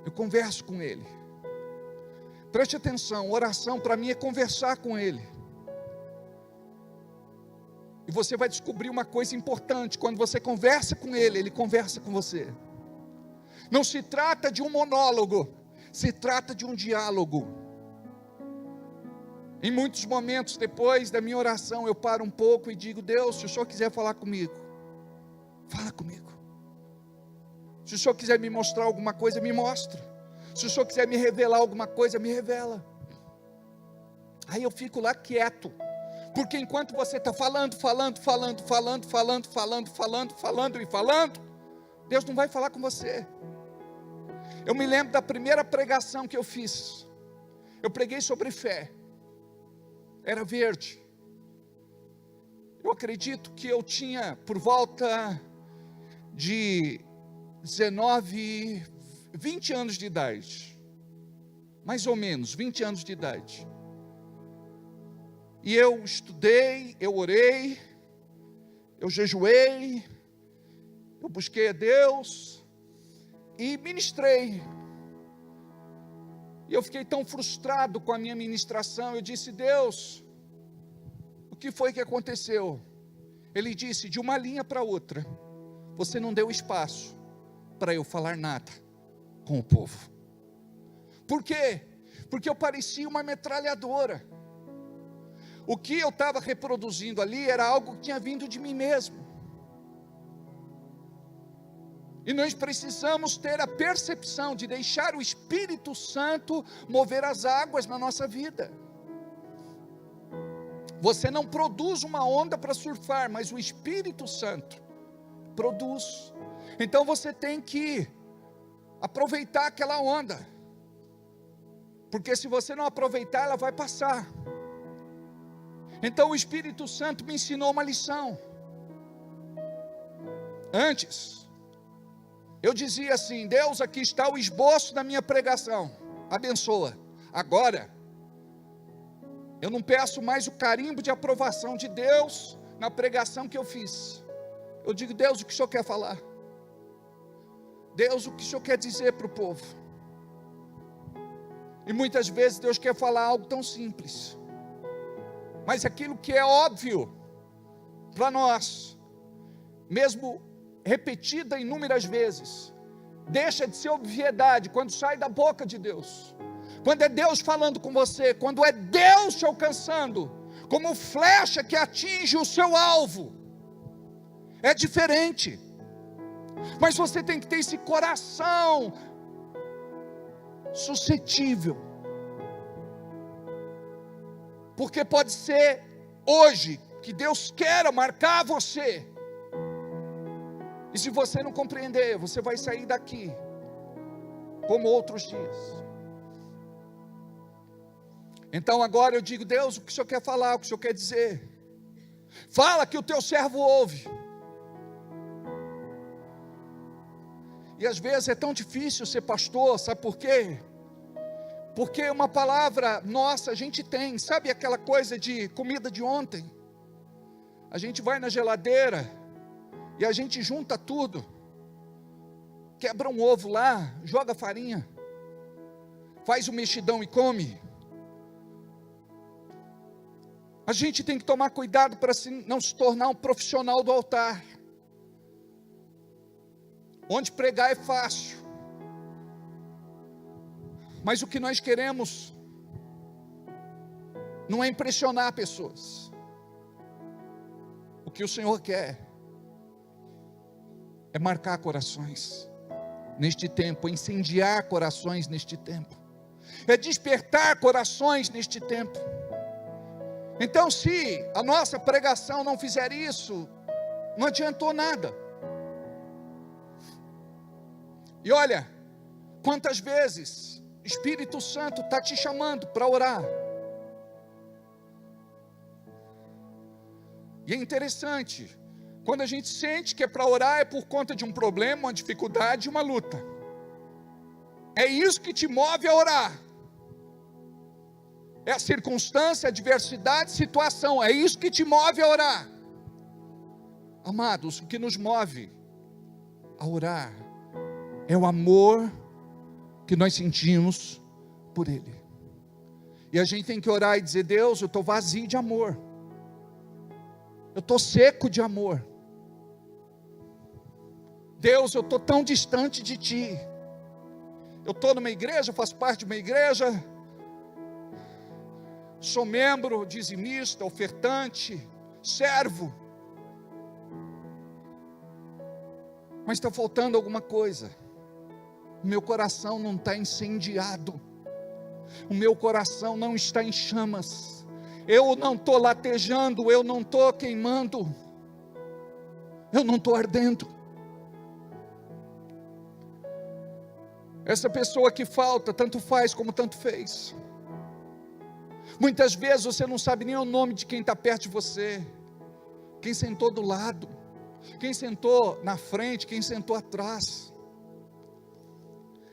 eu converso com Ele. Preste atenção, oração para mim é conversar com Ele. E você vai descobrir uma coisa importante: quando você conversa com Ele, Ele conversa com você. Não se trata de um monólogo, se trata de um diálogo. Em muitos momentos depois da minha oração, eu paro um pouco e digo: Deus, se o Senhor quiser falar comigo, fala comigo. Se o Senhor quiser me mostrar alguma coisa, me mostra. Se o Senhor quiser me revelar alguma coisa, me revela. Aí eu fico lá quieto, porque enquanto você está falando, Deus não vai falar com você. Eu me lembro da primeira pregação que eu fiz. Eu preguei sobre fé. Era verde. Eu acredito que eu tinha por volta de 19, 20 anos de idade. Mais ou menos, 20 anos de idade. E eu estudei, eu orei, eu jejuei, eu busquei a Deus e ministrei. E eu fiquei tão frustrado com a minha ministração. Eu disse: Deus, o que foi que aconteceu? Ele disse: de uma linha para outra, você não deu espaço para eu falar nada com o povo. Por quê? Porque eu parecia uma metralhadora. O que eu estava reproduzindo ali era algo que tinha vindo de mim mesmo. E nós precisamos ter a percepção de deixar o Espírito Santo mover as águas na nossa vida. Você não produz uma onda para surfar, mas o Espírito Santo produz. Então você tem que aproveitar aquela onda, porque se você não aproveitar, ela vai passar. Então o Espírito Santo me ensinou uma lição. Antes, eu dizia assim: Deus, aqui está o esboço da minha pregação, abençoa. Agora, eu não peço mais o carimbo de aprovação de Deus na pregação que eu fiz. Eu digo: Deus, o que o Senhor quer falar? Deus, o que o Senhor quer dizer para o povo? E muitas vezes Deus quer falar algo tão simples, mas aquilo que é óbvio para nós, mesmo repetida inúmeras vezes, deixa de ser obviedade quando sai da boca de Deus. Quando é Deus falando com você, quando é Deus te alcançando, como flecha que atinge o seu alvo, é diferente. Mas você tem que ter esse coração suscetível, porque pode ser hoje que Deus queira marcar você. E se você não compreender, você vai sair daqui como outros dias. Então agora eu digo: Deus, o que o Senhor quer falar, o que o Senhor quer dizer? Fala, que o teu servo ouve. E às vezes é tão difícil ser pastor, sabe por quê? Porque uma palavra nossa a gente tem, sabe aquela coisa de comida de ontem? A gente vai na geladeira e a gente junta tudo, quebra um ovo lá, joga farinha, faz o mexidão e come. A gente tem que tomar cuidado para não se tornar um profissional do altar, onde pregar é fácil, mas o que nós queremos não é impressionar pessoas. O que o Senhor quer é marcar corações neste tempo, incendiar corações neste tempo, é despertar corações neste tempo. Então, se a nossa pregação não fizer isso, não adiantou nada. E olha, quantas vezes o Espírito Santo está te chamando para orar. E é interessante, quando a gente sente que é para orar, é por conta de um problema, uma dificuldade, uma luta. É isso que te move a orar. É a circunstância, a adversidade, situação. É isso que te move a orar. Amados, o que nos move a orar é o amor que nós sentimos por Ele. E a gente tem que orar e dizer: Deus, eu estou vazio de amor. Eu estou seco de amor. Deus, eu estou tão distante de Ti. Eu estou numa igreja, faço parte de uma igreja, sou membro, dizimista, ofertante, servo, mas está faltando alguma coisa. O meu coração não está incendiado, o meu coração não está em chamas, eu não estou latejando, eu não estou queimando, eu não estou ardendo. Essa pessoa que falta, tanto faz como tanto fez. Muitas vezes você não sabe nem o nome de quem está perto de você, quem sentou do lado, quem sentou na frente, quem sentou atrás.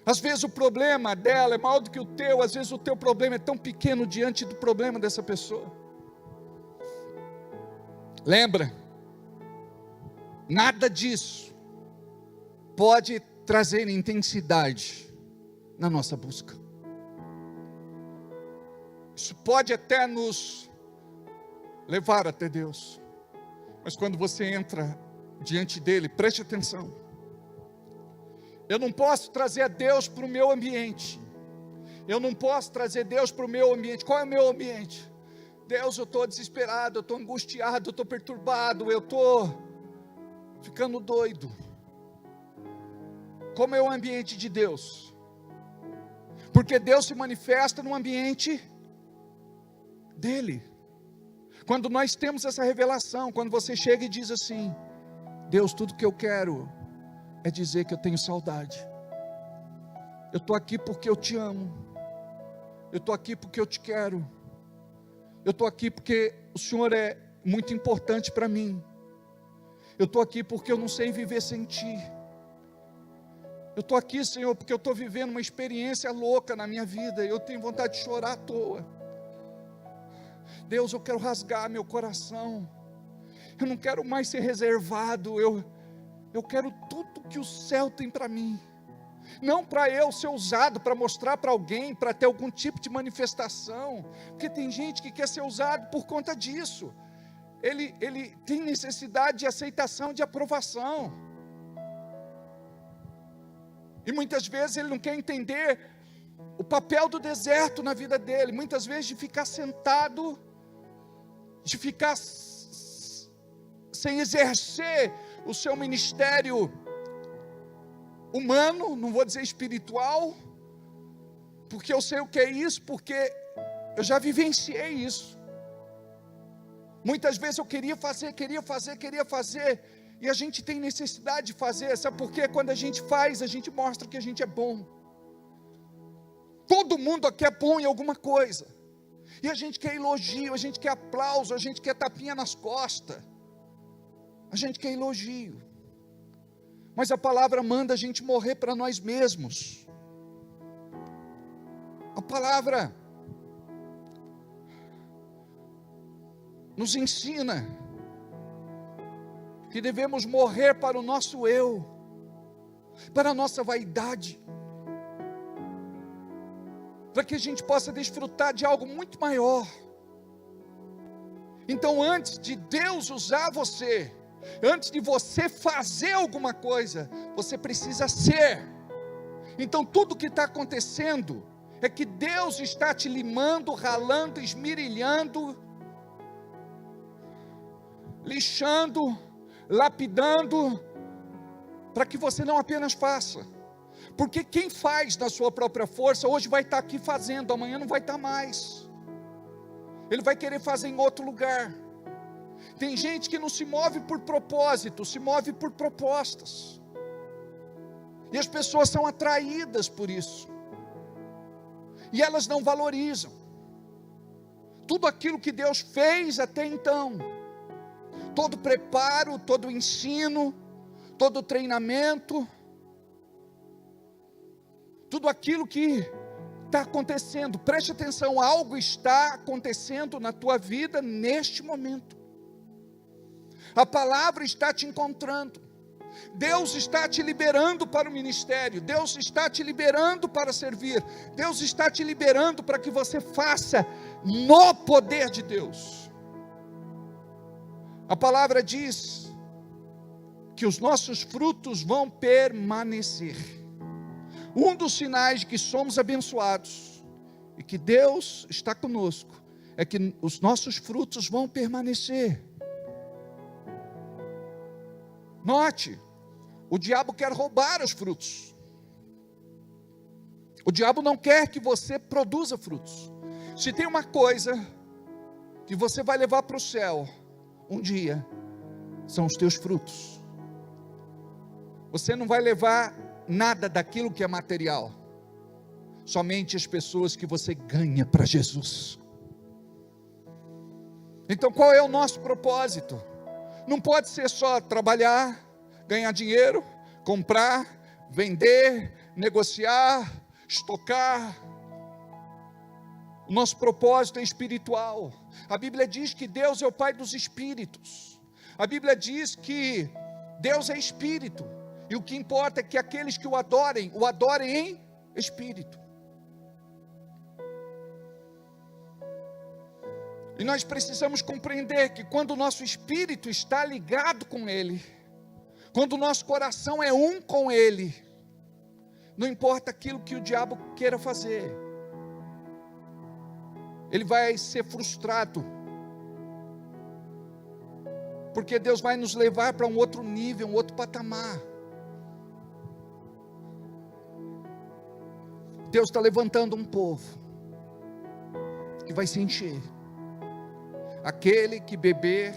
Às vezes o problema dela é maior do que o teu, às vezes o teu problema é tão pequeno diante do problema dessa pessoa. Lembra? Nada disso pode trazer intensidade na nossa busca. Isso pode até nos levar até Deus, mas quando você entra diante dele, preste atenção. Eu não posso trazer a Deus para o meu ambiente. Eu não posso trazer Deus para o meu ambiente. Qual é o meu ambiente? Deus, eu estou desesperado, eu estou angustiado, eu estou perturbado, eu estou ficando doido. Como é o ambiente de Deus? Porque Deus se manifesta no ambiente dele. Quando nós temos essa revelação, quando você chega e diz assim: Deus, tudo que eu quero é dizer que eu tenho saudade. Eu estou aqui porque eu te amo. Eu estou aqui porque eu te quero. Eu estou aqui porque o Senhor é muito importante para mim. Eu estou aqui porque eu não sei viver sem Ti. Eu estou aqui, Senhor, porque eu estou vivendo uma experiência louca na minha vida. Eu tenho vontade de chorar à toa. Deus, eu quero rasgar meu coração. Eu não quero mais ser reservado. Eu quero tudo que o céu tem para mim. Não para eu ser usado, para mostrar para alguém, para ter algum tipo de manifestação. Porque tem gente que quer ser usado por conta disso. Ele tem necessidade de aceitação, de aprovação. E muitas vezes ele não quer entender o papel do deserto na vida dele. Muitas vezes de ficar sentado, de ficar sem exercer o seu ministério humano, não vou dizer espiritual, porque eu sei o que é isso, porque eu já vivenciei isso. Muitas vezes eu queria fazer, e a gente tem necessidade de fazer, sabe por quê? Quando a gente faz, a gente mostra que a gente é bom. Todo mundo aqui é bom em alguma coisa, e a gente quer elogio, a gente quer aplauso, a gente quer tapinha nas costas, a gente quer elogio, mas a palavra manda a gente morrer para nós mesmos. A palavra nos ensina que devemos morrer para o nosso eu, para a nossa vaidade, para que a gente possa desfrutar de algo muito maior. Então, antes de Deus usar você, antes de você fazer alguma coisa, você precisa ser. Então, tudo que está acontecendo é que Deus está te limando, ralando, esmirilhando, lixando, lapidando, para que você não apenas faça. Porque quem faz na sua própria força, hoje vai estar aqui fazendo, amanhã não vai estar mais. Ele vai querer fazer em outro lugar. Tem gente que não se move por propósito, se move por propostas. E as pessoas são atraídas por isso. E elas não valorizam tudo aquilo que Deus fez até então. Todo preparo, todo ensino, todo treinamento, tudo aquilo que está acontecendo. Preste atenção, algo está acontecendo na tua vida neste momento. A palavra está te encontrando. Deus está te liberando para o ministério. Deus está te liberando para servir. Deus está te liberando para que você faça no poder de Deus. A palavra diz que os nossos frutos vão permanecer. Um dos sinais de que somos abençoados e que Deus está conosco é que os nossos frutos vão permanecer. Note, o diabo quer roubar os frutos. O diabo não quer que você produza frutos. Se tem uma coisa que você vai levar para o céu um dia, são os teus frutos. Você não vai levar nada daquilo que é material, somente as pessoas que você ganha para Jesus. Então qual é o nosso propósito? Não pode ser só trabalhar, ganhar dinheiro, comprar, vender, negociar, estocar. O nosso propósito é espiritual. A Bíblia diz que Deus é o Pai dos espíritos. A Bíblia diz que Deus é espírito. E o que importa é que aqueles que o adorem em espírito. E nós precisamos compreender que quando o nosso espírito está ligado com Ele, quando o nosso coração é um com Ele, não importa aquilo que o diabo queira fazer, ele vai ser frustrado, porque Deus vai nos levar para um outro nível, um outro patamar. Deus está levantando um povo que vai se encher. Aquele que beber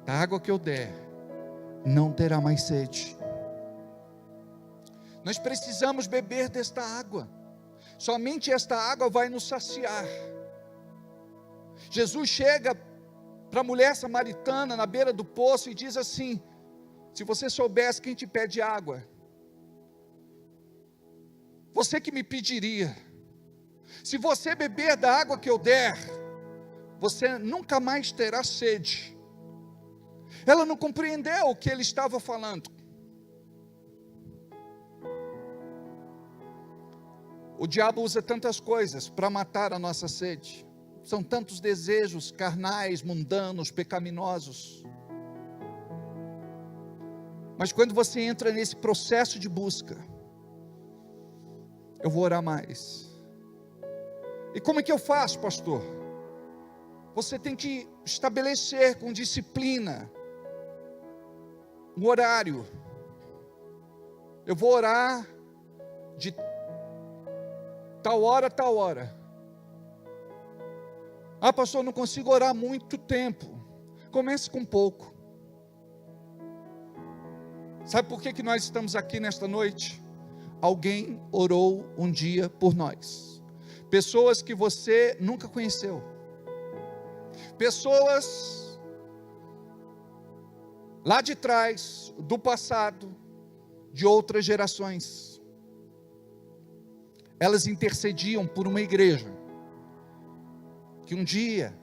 da água que eu der, não terá mais sede. Nós precisamos beber desta água. Somente esta água vai nos saciar. Jesus chega para a mulher samaritana na beira do poço e diz assim: se você soubesse quem te pede água, você que me pediria. Se você beber da água que eu der, você nunca mais terá sede. Ela não compreendeu o que ele estava falando. O diabo usa tantas coisas para matar a nossa sede. São tantos desejos carnais, mundanos, pecaminosos. Mas quando você entra nesse processo de busca, eu vou orar mais. E como é que eu faço, pastor? Você tem que estabelecer com disciplina um horário. Eu vou orar de tal hora a tal hora. Ah, pastor, não consigo orar muito tempo. Comece com pouco. Sabe por que nós estamos aqui nesta noite? Alguém orou um dia por nós. Pessoas que você nunca conheceu. Pessoas lá de trás, do passado, de outras gerações. Elas intercediam por uma igreja que um dia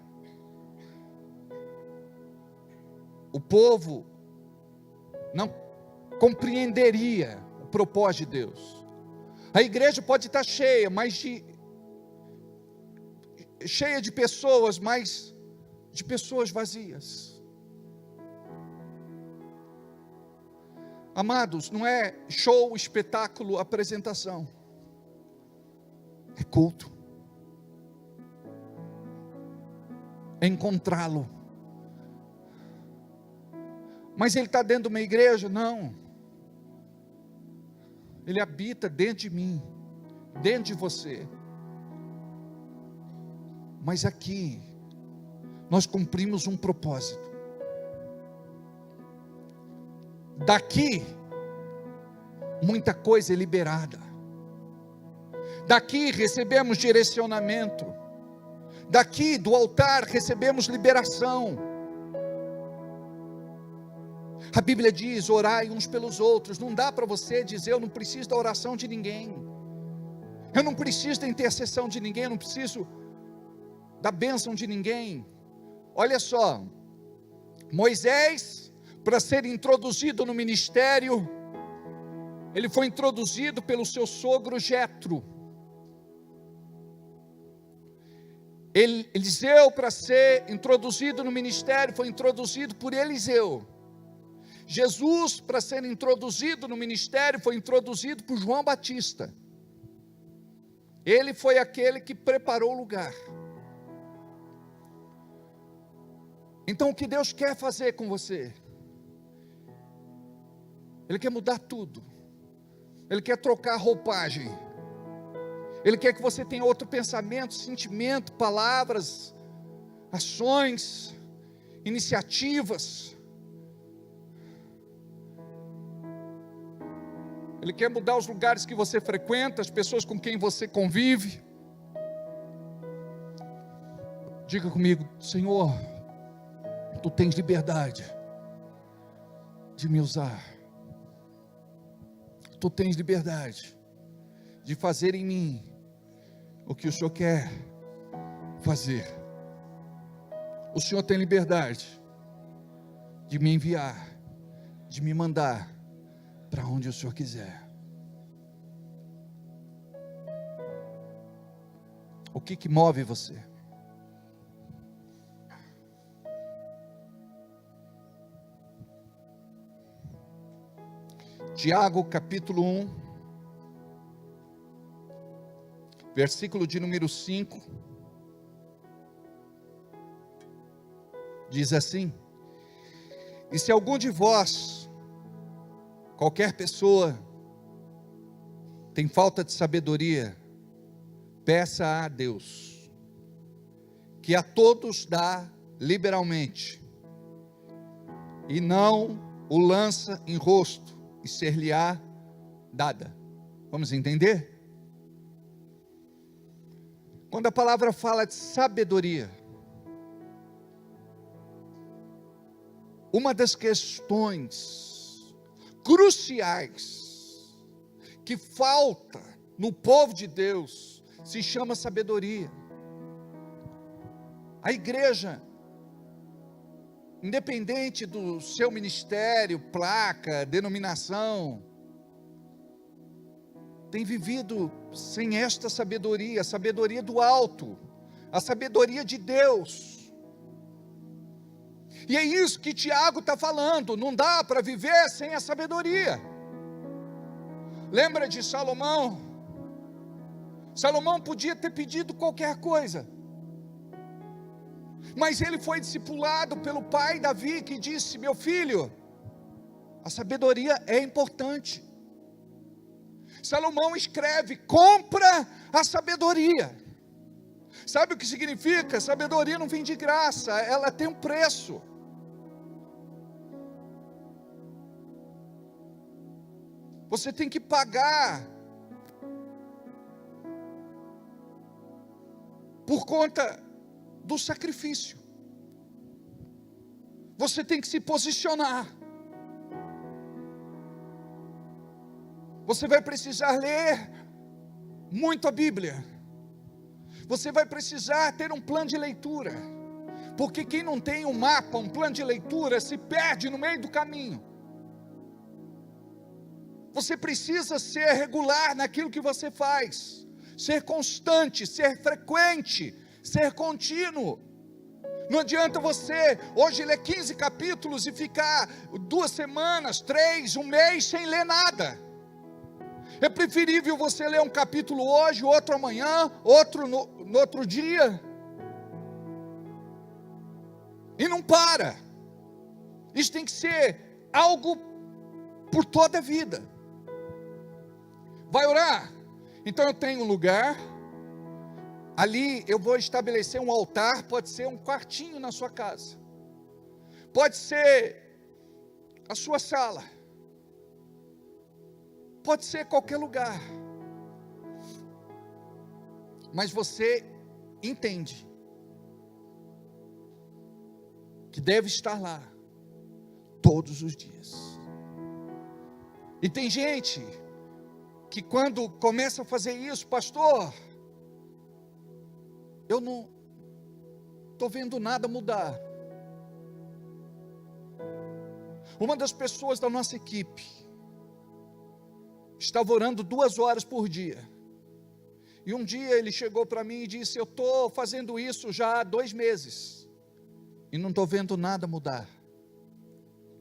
o povo não compreenderia o propósito de Deus. A igreja pode estar cheia, cheia de pessoas, mas de pessoas vazias. Amados, não é show, espetáculo, apresentação. É culto. É encontrá-lo. Mas ele está dentro de uma igreja? Não. Ele habita dentro de mim, dentro de você. Mas aqui, nós cumprimos um propósito. Daqui, muita coisa é liberada. Daqui recebemos direcionamento. Daqui do altar recebemos liberação. A Bíblia diz: orai uns pelos outros. Não dá para você dizer: eu não preciso da oração de ninguém, eu não preciso da intercessão de ninguém, eu não preciso da bênção de ninguém. Olha só, Moisés, para ser introduzido no ministério, ele foi introduzido pelo seu sogro Jetro. Eliseu, para ser introduzido no ministério, foi introduzido por Eliseu. Jesus, para ser introduzido no ministério, foi introduzido por João Batista. Ele foi aquele que preparou o lugar. Então, o que Deus quer fazer com você? Ele quer mudar tudo. Ele quer trocar a roupagem. Ele quer que você tenha outro pensamento, sentimento, palavras, ações, iniciativas. Ele quer mudar os lugares que você frequenta, as pessoas com quem você convive. Diga comigo: Senhor, Tu tens liberdade de me usar. Tu tens liberdade de fazer em mim o que o Senhor quer fazer. O Senhor tem liberdade de me enviar, de me mandar para onde o Senhor quiser. O que move você? Tiago capítulo 1, versículo de número 5, diz assim: e se algum de vós, qualquer pessoa, tem falta de sabedoria, peça a Deus, que a todos dá liberalmente, e não o lança em rosto, e ser-lhe-á dada. Vamos entender? Quando a palavra fala de sabedoria, uma das questões cruciais que falta no povo de Deus se chama sabedoria. A igreja, independente do seu ministério, placa, denominação, tem vivido sem esta sabedoria, a sabedoria do alto, a sabedoria de Deus. E é isso que Tiago está falando: não dá para viver sem a sabedoria. Lembra de Salomão? Salomão podia ter pedido qualquer coisa, mas ele foi discipulado pelo pai Davi, que disse: meu filho, a sabedoria é importante. Salomão escreve: compra a sabedoria. Sabe o que significa? Sabedoria não vem de graça, ela tem um preço. Você tem que pagar por conta do sacrifício. Você tem que se posicionar. Você vai precisar ler muito a Bíblia. Você vai precisar ter um plano de leitura. Porque quem não tem um mapa, um plano de leitura, se perde no meio do caminho. Você precisa ser regular naquilo que você faz. Ser constante, ser frequente, ser contínuo. Não adianta você hoje ler 15 capítulos e ficar 2 semanas, 3, um mês sem ler nada. É preferível você ler um capítulo hoje, outro amanhã, outro no outro dia. E não para. Isso tem que ser algo por toda a vida. Vai orar? Então eu tenho um lugar. Ali eu vou estabelecer um altar. Pode ser um quartinho na sua casa. Pode ser a sua sala. Pode ser qualquer lugar. Mas você entende que deve estar lá todos os dias. E tem gente que quando começa a fazer isso, pastor, eu não estou vendo nada mudar. Uma das pessoas da nossa equipe estava orando 2 horas por dia. E um dia ele chegou para mim e disse: eu estou fazendo isso já há 2 meses. E não estou vendo nada mudar.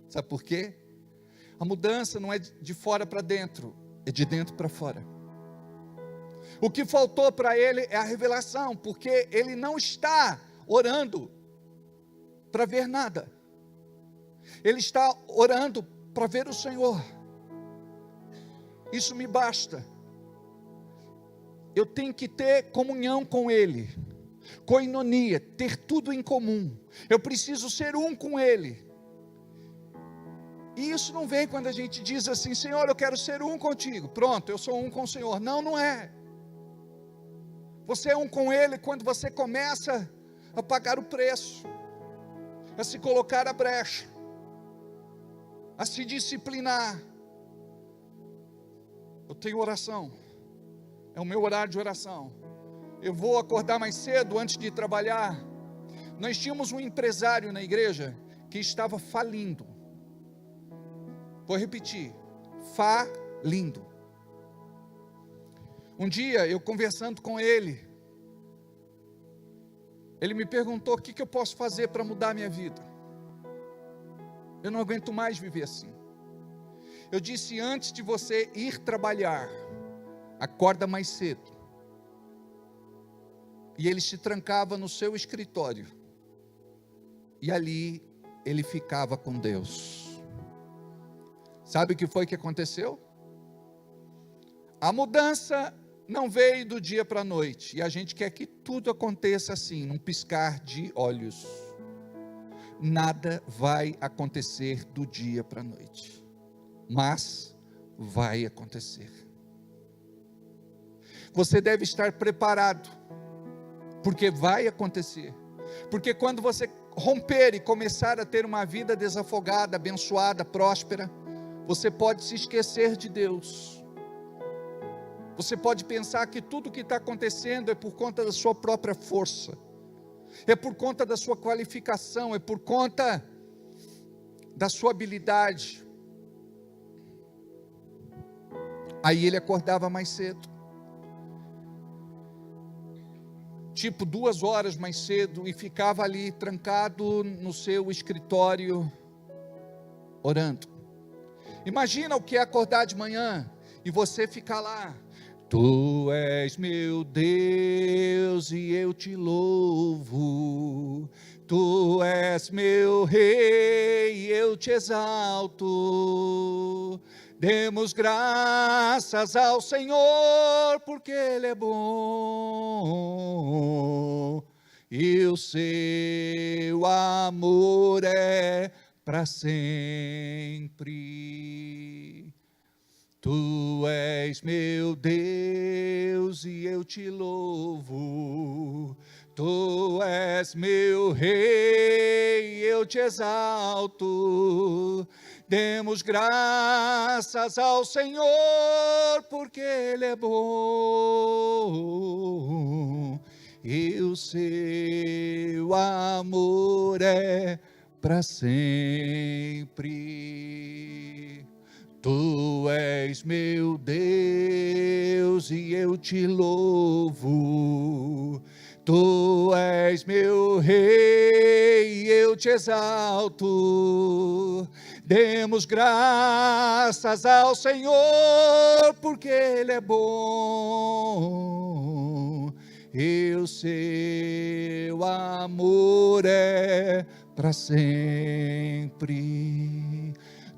Sabe por quê? A mudança não é de fora para dentro, é de dentro para fora. O que faltou para ele é a revelação, porque ele não está orando para ver nada. Ele está orando para ver o Senhor. Isso me basta. Eu tenho que ter comunhão com Ele, koinonia, ter tudo em comum. Eu preciso ser um com Ele. E isso não vem quando a gente diz assim: Senhor, eu quero ser um contigo. Pronto, eu sou um com o Senhor. Não, não é. Você é um com Ele quando você começa a pagar o preço, a se colocar à brecha, a se disciplinar. Eu tenho oração, é o meu horário de oração. Eu vou acordar mais cedo antes de trabalhar. Nós tínhamos um empresário na igreja que estava falindo. Vou repetir, falindo. Um dia eu conversando com ele, ele me perguntou: o que eu posso fazer para mudar a minha vida? Eu não aguento mais viver assim. Eu disse: antes de você ir trabalhar, acorda mais cedo. E ele se trancava no seu escritório. E ali ele ficava com Deus. Sabe o que foi que aconteceu? A mudança não veio do dia para a noite. E a gente quer que tudo aconteça assim, num piscar de olhos. Nada vai acontecer do dia para a noite. Mas vai acontecer. Você deve estar preparado, porque vai acontecer. Porque quando você romper e começar a ter uma vida desafogada, abençoada, próspera, você pode se esquecer de Deus. Você pode pensar que tudo que está acontecendo é por conta da sua própria força, é por conta da sua qualificação, é por conta da sua habilidade. Aí ele acordava mais cedo, tipo 2 horas mais cedo, e ficava ali trancado no seu escritório, orando. Imagina o que é acordar de manhã e você ficar lá: Tu és meu Deus e eu te louvo, Tu és meu Rei e eu te exalto, Demos graças ao Senhor, porque Ele é bom, e o seu amor é para sempre. Tu és meu Deus e eu te louvo. Tu és meu Rei, eu te exalto. Demos graças ao Senhor, porque Ele é bom, e o seu amor é para sempre. Tu és meu Deus e eu te louvo. Tu és meu Rei, eu te exalto. Demos graças ao Senhor, porque Ele é bom, e o seu amor é para sempre.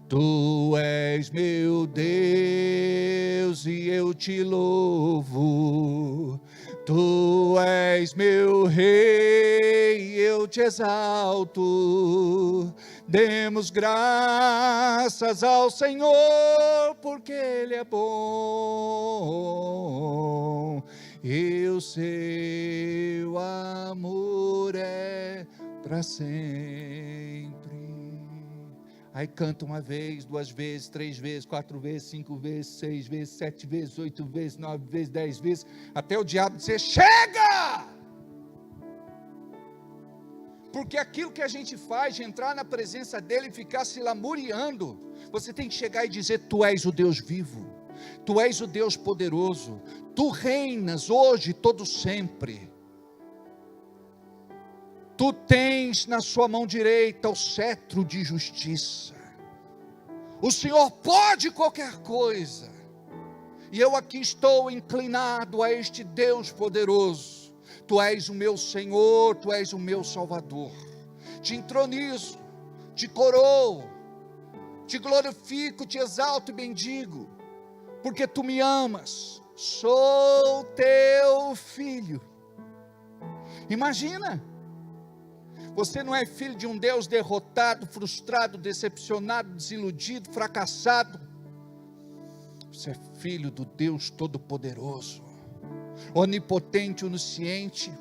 Tu és meu Deus e eu te louvo. Tu és meu Rei, eu te exalto. Demos graças ao Senhor, porque Ele é bom, e o seu amor é para sempre. Aí canta uma vez, 2 vezes, 3 vezes, 4 vezes, 5 vezes, 6 vezes, 7 vezes, 8 vezes, 9 vezes, 10 vezes, até o diabo dizer: chega! Porque aquilo que a gente faz de entrar na presença dele e ficar se lamuriando, você tem que chegar e dizer: tu és o Deus vivo, tu és o Deus poderoso, tu reinas hoje e todo sempre. Tu tens na sua mão direita o cetro de justiça. O Senhor pode qualquer coisa. E eu aqui estou inclinado a este Deus poderoso. Tu és o meu Senhor, Tu és o meu Salvador. Te entronizo, te coroo, te glorifico, te exalto e bendigo, porque Tu me amas. Sou Teu filho. Imagina, você não é filho de um Deus derrotado, frustrado, decepcionado, desiludido, fracassado. Você é filho do Deus Todo-Poderoso, onipotente, onisciente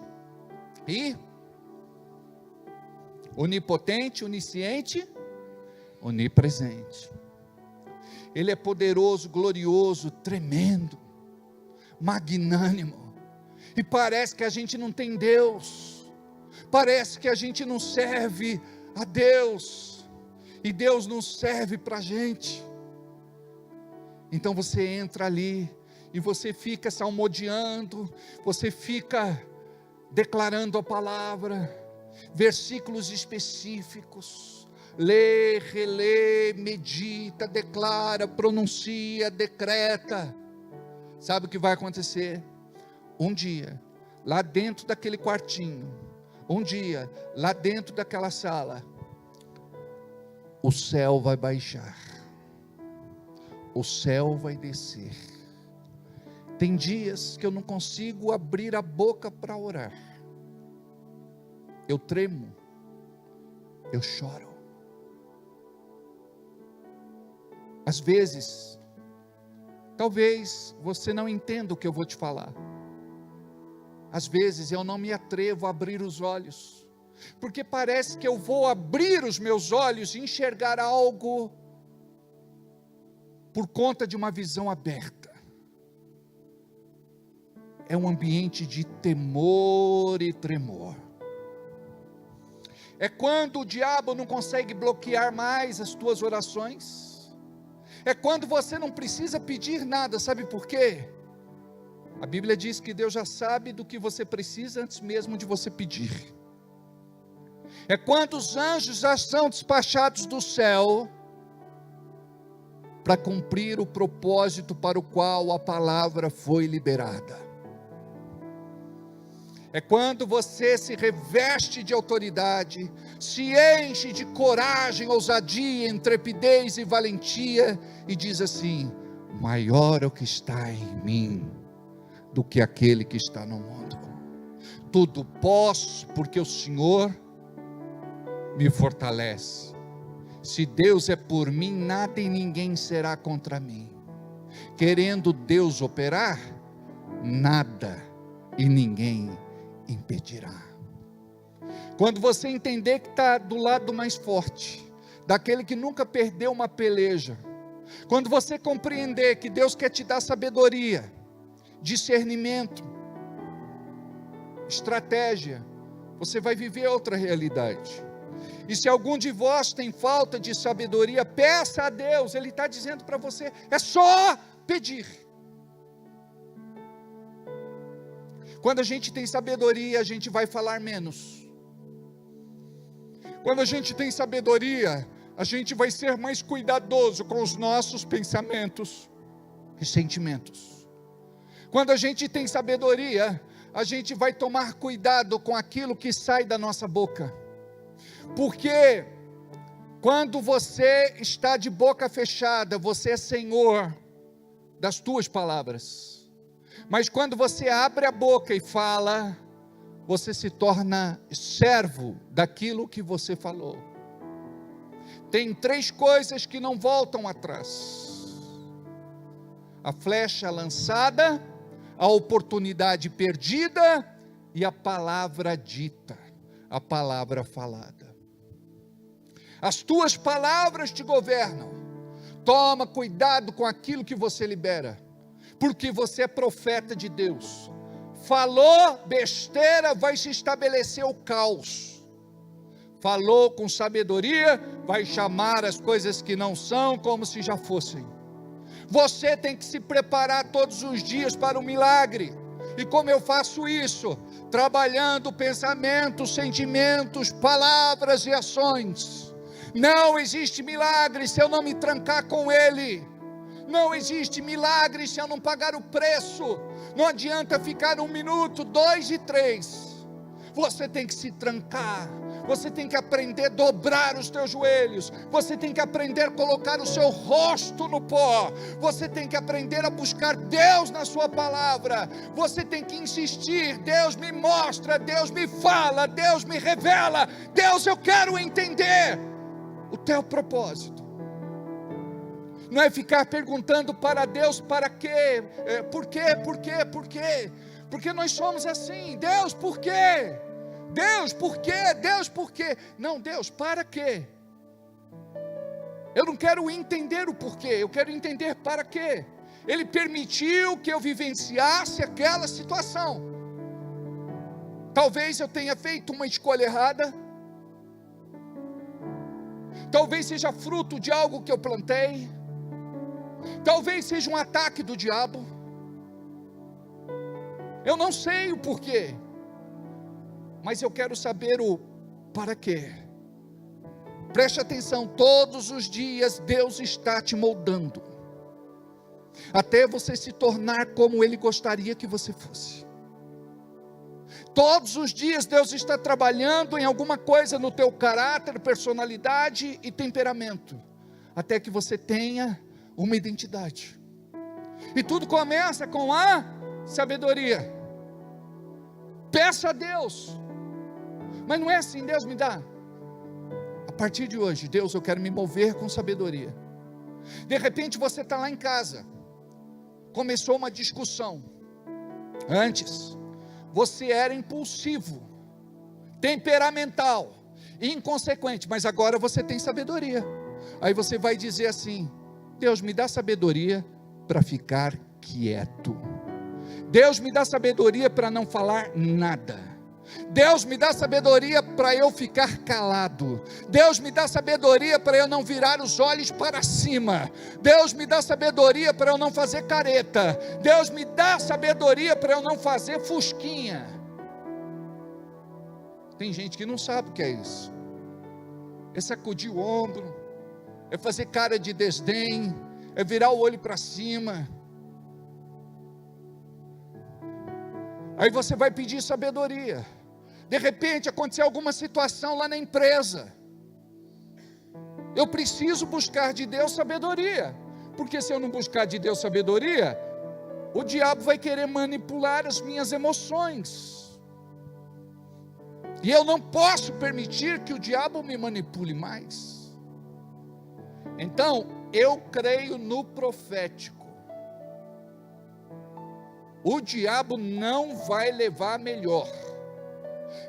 e onipotente, onisciente, onipresente. Ele é poderoso, glorioso, tremendo, magnânimo. E parece que a gente não tem Deus. Parece que a gente não serve a Deus, e Deus não serve para a gente. Então você entra ali, e você fica salmodiando, você fica declarando a palavra, versículos específicos, lê, relê, medita, declara, pronuncia, decreta. Sabe o que vai acontecer? Um dia, lá dentro daquele quartinho, um dia, lá dentro daquela sala, o céu vai baixar, o céu vai descer. Tem dias que eu não consigo abrir a boca para orar, eu tremo, eu choro. Às vezes, talvez você não entenda o que eu vou te falar. Às vezes eu não me atrevo a abrir os olhos, porque parece que eu vou abrir os meus olhos e enxergar algo por conta de uma visão aberta. É um ambiente de temor e tremor. É quando o diabo não consegue bloquear mais as tuas orações. É quando você não precisa pedir nada, sabe por quê? A Bíblia diz que Deus já sabe do que você precisa antes mesmo de você pedir. É quando os anjos já são despachados do céu para cumprir o propósito para o qual a palavra foi liberada. É quando você se reveste de autoridade, se enche de coragem, ousadia, intrepidez e valentia, e diz assim: maior é o que está em mim do que aquele que está no mundo. Tudo posso porque o Senhor me fortalece. Se Deus é por mim, nada e ninguém será contra mim. Querendo Deus operar, nada e ninguém impedirá. Quando você entender que está do lado mais forte, daquele que nunca perdeu uma peleja, quando você compreender que Deus quer te dar sabedoria, discernimento, estratégia, você vai viver outra realidade. E se algum de vós tem falta de sabedoria, peça a Deus. Ele está dizendo para você, é só pedir. Quando a gente tem sabedoria, a gente vai falar menos. Quando a gente tem sabedoria, a gente vai ser mais cuidadoso com os nossos pensamentos e sentimentos. Quando a gente tem sabedoria, a gente vai tomar cuidado com aquilo que sai da nossa boca. Porque quando você está de boca fechada, você é senhor das tuas palavras. Mas quando você abre a boca e fala, você se torna servo daquilo que você falou. Tem 3 coisas que não voltam atrás: a flecha lançada, a oportunidade perdida e a palavra dita, a palavra falada. As tuas palavras te governam. Toma cuidado com aquilo que você libera, porque você é profeta de Deus. Falou besteira, vai se estabelecer o caos. Falou com sabedoria, vai chamar as coisas que não são como se já fossem. Você tem que se preparar todos os dias para o milagre. E como eu faço isso? Trabalhando pensamentos, sentimentos, palavras e ações. Não existe milagre se eu não me trancar com Ele. Não existe milagre se eu não pagar o preço. Não adianta ficar 1 minuto, 2 e 3. Você tem que se trancar. Você tem que aprender a dobrar os teus joelhos. Você tem que aprender a colocar o seu rosto no pó. Você tem que aprender a buscar Deus na sua palavra. Você tem que insistir. Deus me mostra, Deus me fala, Deus me revela. Deus, eu quero entender o teu propósito. Não é ficar perguntando para Deus para quê, por quê, porque nós somos assim. Deus, por quê? Deus, por quê? Deus, por quê? Não, Deus, para quê? Eu não quero entender o porquê, eu quero entender para quê. Ele permitiu que eu vivenciasse aquela situação. Talvez eu tenha feito uma escolha errada. Talvez seja fruto de algo que eu plantei. Talvez seja um ataque do diabo. Eu não sei o porquê, mas eu quero saber o para quê. Preste atenção, todos os dias Deus está te moldando, até você se tornar como Ele gostaria que você fosse. Todos os dias Deus está trabalhando em alguma coisa no teu caráter, personalidade e temperamento, até que você tenha uma identidade. E tudo começa com a sabedoria. Peça a Deus. Mas não é assim, Deus me dá. A partir de hoje, Deus, eu quero me mover com sabedoria. De repente você está lá em casa, começou uma discussão. Antes, você era impulsivo, temperamental, inconsequente, mas agora você tem sabedoria. Aí você vai dizer assim: Deus, me dá sabedoria para ficar quieto. Deus, me dá sabedoria para não falar nada. Deus, me dá sabedoria para eu ficar calado. Deus, me dá sabedoria para eu não virar os olhos para cima. Deus, me dá sabedoria para eu não fazer careta. Deus, me dá sabedoria para eu não fazer fusquinha. Tem gente que não sabe o que é isso. É sacudir o ombro, é fazer cara de desdém, é virar o olho para cima. Aí você vai pedir sabedoria. De repente aconteceu alguma situação lá na empresa. Eu preciso buscar de Deus sabedoria. Porque se eu não buscar de Deus sabedoria, o diabo vai querer manipular as minhas emoções. E eu não posso permitir que o diabo me manipule mais. Então, eu creio no profético. O diabo não vai levar melhor,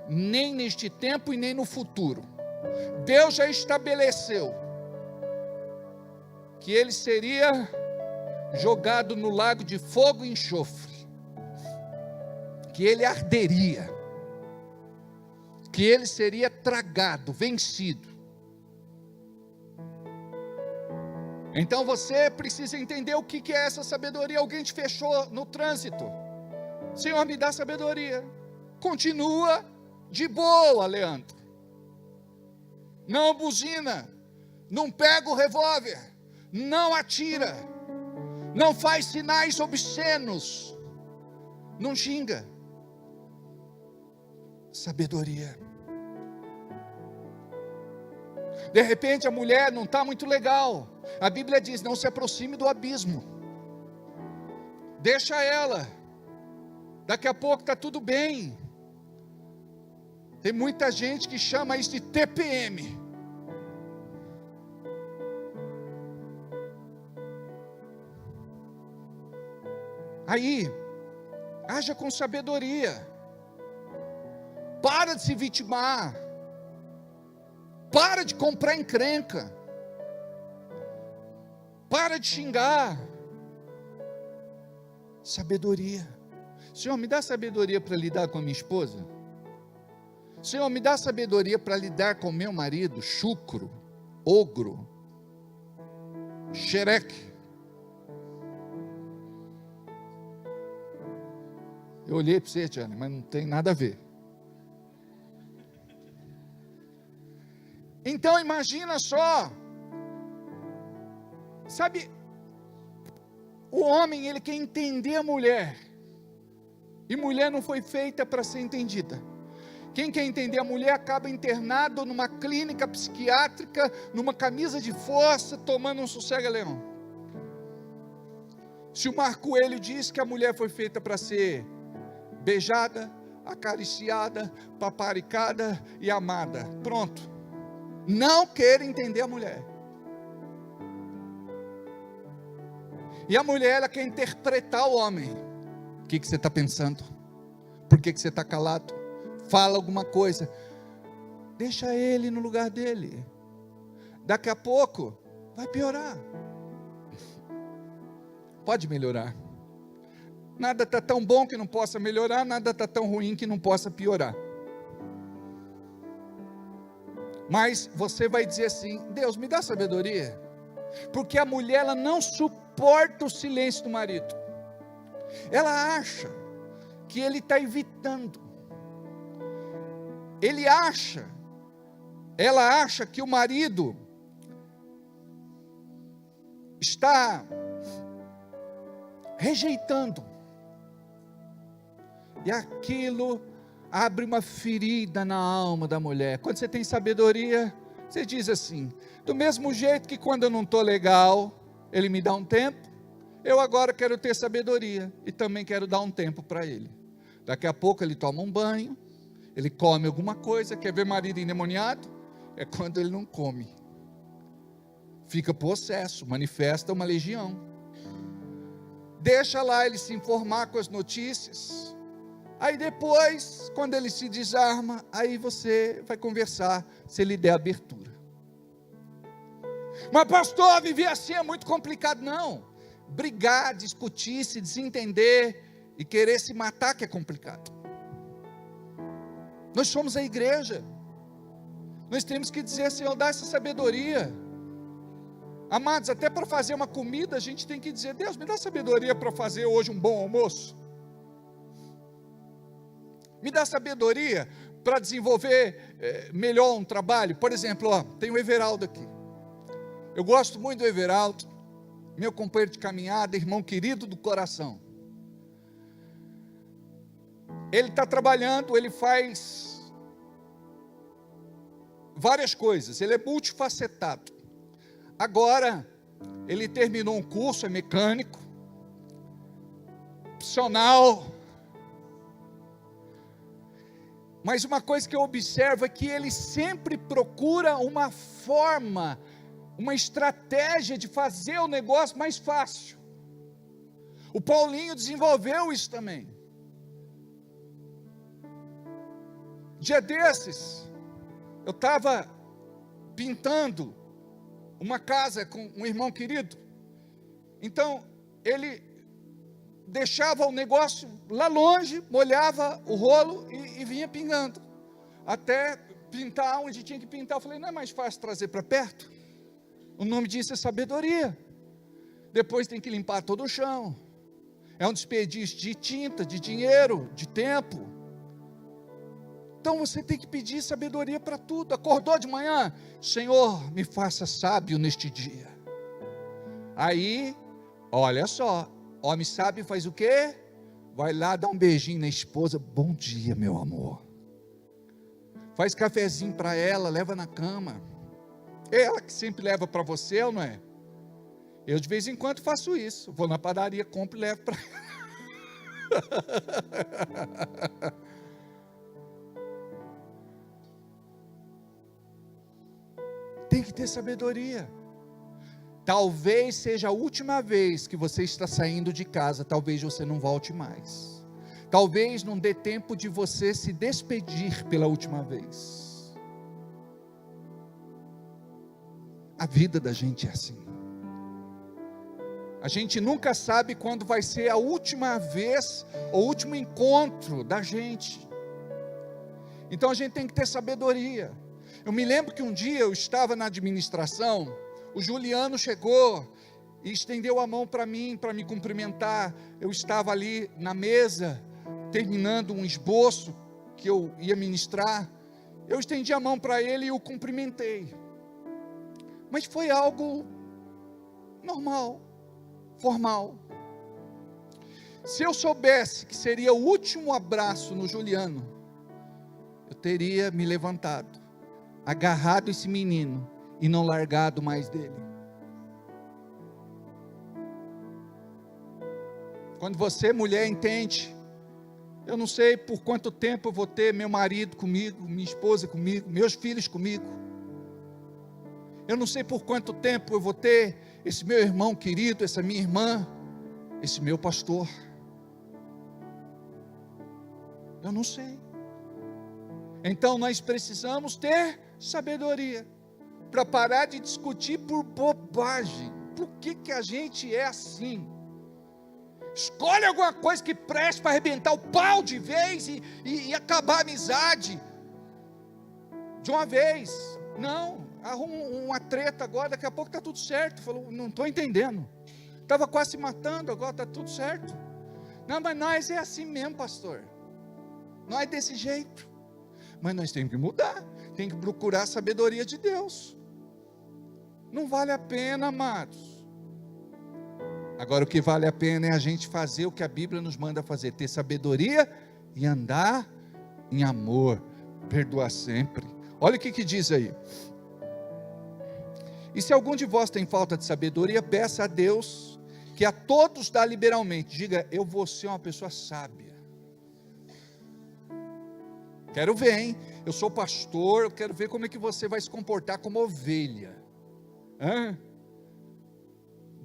nem neste tempo e nem no futuro. Deus já estabeleceu que ele seria jogado no lago de fogo e enxofre, que ele arderia, que ele seria tragado, vencido. Então você precisa entender o que é essa sabedoria. Alguém te fechou no trânsito. Senhor, me dá sabedoria. Continua de boa, Leandro. Não buzina, não pega o revólver, não atira, não faz sinais obscenos, não xinga. Sabedoria. De repente a mulher não está muito legal. A Bíblia diz: não se aproxime do abismo. Deixa ela. Daqui a pouco está tudo bem. Tem muita gente que chama isso de TPM. Aí, haja com sabedoria. Para de se vitimar. Para de comprar encrenca. Para de xingar. Sabedoria. Senhor, me dá sabedoria para lidar com a minha esposa. Senhor, me dá sabedoria para lidar com meu marido, chucro, ogro, xereque. Eu olhei para você, Tiana, mas não tem nada a ver. Então imagina só, sabe, o homem ele quer entender a mulher, e mulher não foi feita para ser entendida. Quem quer entender a mulher acaba internado numa clínica psiquiátrica, numa camisa de força, tomando um sossega-leão. Se o Marco Coelho diz que a mulher foi feita para ser beijada, acariciada, paparicada e amada, pronto. Não quer entender a mulher. E a mulher, ela quer interpretar o homem. O que você está pensando? Por que você está calado? Fala alguma coisa. Deixa ele no lugar dele. Daqui a pouco vai piorar. Pode melhorar. Nada está tão bom que não possa melhorar, nada está tão ruim que não possa piorar. Mas você vai dizer assim: Deus, me dá sabedoria. Porque a mulher, ela não suporta o silêncio do marido. Ela acha que ele está evitando. Ela acha que o marido está rejeitando. E aquilo abre uma ferida na alma da mulher. Quando você tem sabedoria, você diz assim: do mesmo jeito que quando eu não estou legal, ele me dá um tempo, eu agora quero ter sabedoria e também quero dar um tempo para ele. Daqui a pouco ele toma um banho, ele come alguma coisa. Quer ver marido endemoniado? É quando ele não come, fica possesso, manifesta uma legião. Deixa lá ele se informar com as notícias. Aí depois, quando ele se desarma, aí você vai conversar, se ele der abertura. Mas pastor, viver assim é muito complicado. Não, brigar, discutir, se desentender e querer se matar que é complicado. Nós somos a igreja. Nós temos que dizer: Senhor, dá essa sabedoria. Amados, até para fazer uma comida, a gente tem que dizer: Deus, me dá sabedoria para fazer hoje um bom almoço. Me dá sabedoria para desenvolver melhor um trabalho. Por exemplo, tem o Everaldo aqui. Eu gosto muito do Everaldo, meu companheiro de caminhada, irmão querido do coração. Ele está trabalhando, ele faz várias coisas, ele é multifacetado. Agora, ele terminou um curso, é mecânico, profissional. Mas uma coisa que eu observo é que ele sempre procura uma forma, uma estratégia de fazer o negócio mais fácil. O Paulinho desenvolveu isso também. Dia desses, eu estava pintando uma casa com um irmão querido. Então, ele deixava o negócio lá longe, molhava o rolo e vinha pingando. Até pintar onde tinha que pintar. Eu falei, não é mais fácil trazer para perto? O nome disso é sabedoria. Depois tem que limpar todo o chão. É um desperdício de tinta, de dinheiro, de tempo. Então você tem que pedir sabedoria para tudo. Acordou de manhã, Senhor, me faça sábio neste dia. Aí, olha só, homem sábio faz o quê? Vai lá dar um beijinho na esposa, bom dia meu amor. Faz cafezinho para ela, leva na cama. Ela que sempre leva para você, ou não é? Eu de vez em quando faço isso. Vou na padaria, compro e levo para ela. Tem que ter sabedoria. Talvez seja a última vez que você está saindo de casa, talvez você não volte mais. Talvez não dê tempo de você se despedir pela última vez. A vida da gente é assim. A gente nunca sabe quando vai ser a última vez, ou o último encontro da gente. Então a gente tem que ter sabedoria. Eu me lembro que um dia eu estava na administração, o Juliano chegou e estendeu a mão para mim, para me cumprimentar. Eu estava ali na mesa, terminando um esboço que eu ia ministrar. Eu estendi a mão para ele e o cumprimentei. Mas foi algo normal, formal. Se eu soubesse que seria o último abraço no Juliano, eu teria me levantado, agarrado esse menino e não largado mais dele. Quando você, mulher, entende, eu não sei por quanto tempo eu vou ter meu marido comigo, minha esposa comigo, meus filhos comigo. Eu não sei por quanto tempo eu vou ter esse meu irmão querido, essa minha irmã, esse meu pastor. Eu não sei. Então nós precisamos ter sabedoria para parar de discutir por bobagem. Por que a gente é assim? Escolhe alguma coisa que preste para arrebentar o pau de vez e acabar a amizade de uma vez. Não, arruma uma treta agora, daqui a pouco está tudo certo. Falou, não estou entendendo. Estava quase se matando, agora está tudo certo. Não, mas nós é assim mesmo, pastor. Nós é desse jeito. Mas nós temos que mudar, tem que procurar a sabedoria de Deus. Não vale a pena, amados. Agora o que vale a pena é a gente fazer o que a Bíblia nos manda fazer, ter sabedoria e andar em amor, perdoar sempre. Olha o que diz aí. E se algum de vós tem falta de sabedoria, peça a Deus, que a todos dá liberalmente. Diga, eu vou ser uma pessoa sábia. Quero ver, hein? Eu sou pastor, eu quero ver como é que você vai se comportar como ovelha. Hã?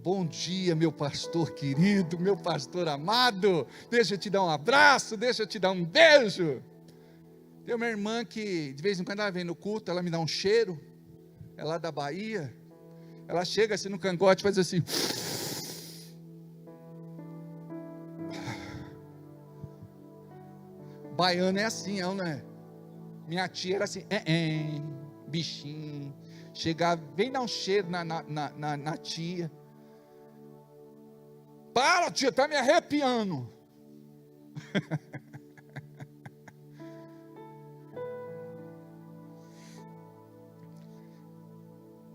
Bom dia, meu pastor querido, meu pastor amado. Deixa eu te dar um abraço, deixa eu te dar um beijo. Tem uma irmã que, de vez em quando ela vem no culto, ela me dá um cheiro. É lá da Bahia. Ela chega assim no cangote, faz assim. Baiano é assim, não é? Minha tia era assim, bichinho. Chegava, vem dar um cheiro na tia. Para, tia, está me arrepiando.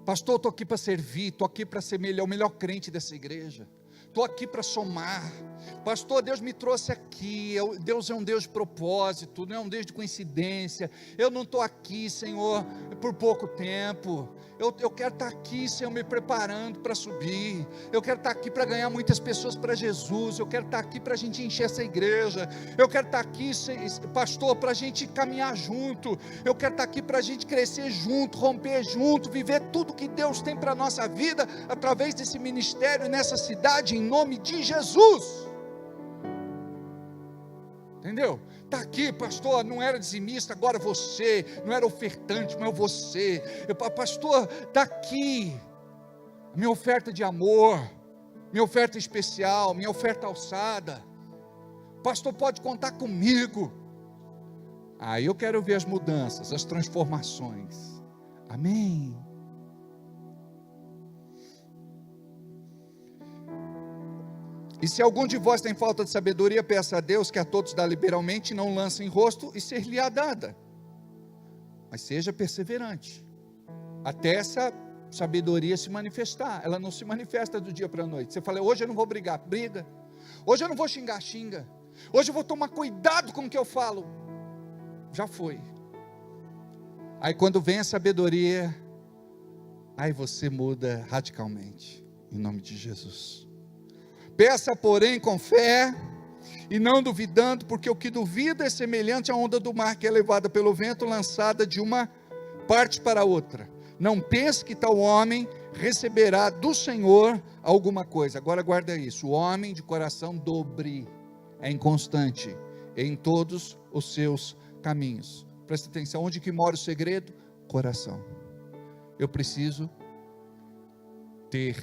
Pastor, estou aqui para servir, estou aqui para ser o melhor crente dessa igreja. estou aqui para somar. Pastor, Deus me trouxe aqui, Deus é um Deus de propósito, não é um Deus de coincidência. Eu não estou aqui, Senhor, por pouco tempo. Eu quero estar aqui, Senhor, me preparando para subir. Eu quero estar aqui para ganhar muitas pessoas para Jesus. Eu quero estar aqui para a gente encher essa igreja. Eu quero estar aqui, pastor, para a gente caminhar junto. Eu quero estar aqui para a gente crescer junto, romper junto, viver tudo que Deus tem para a nossa vida, através desse ministério, nessa cidade, em nome de Jesus. Entendeu? Está aqui, pastor, não era dizimista, agora você, não era ofertante, mas você. Pastor, está aqui, minha oferta de amor, minha oferta especial, minha oferta alçada. Pastor, pode contar comigo. Aí eu quero ver as mudanças, as transformações. Amém. E se algum de vós tem falta de sabedoria, peça a Deus, que a todos dá liberalmente, não lança em rosto, e ser-lhe-á dada. Mas seja perseverante, até essa sabedoria se manifestar. Ela não se manifesta do dia para a noite. Você fala, hoje eu não vou brigar, briga. Hoje eu não vou xingar, xinga. Hoje eu vou tomar cuidado com o que eu falo. Já foi. Aí quando vem a sabedoria, aí você muda radicalmente, em nome de Jesus. Peça, porém, com fé, e não duvidando, porque o que duvida é semelhante à onda do mar, que é levada pelo vento, lançada de uma parte para outra. Não pense que tal homem receberá do Senhor alguma coisa. Agora guarda isso, o homem de coração dobre é inconstante em todos os seus caminhos. Presta atenção, onde que mora o segredo? Coração. Eu preciso ter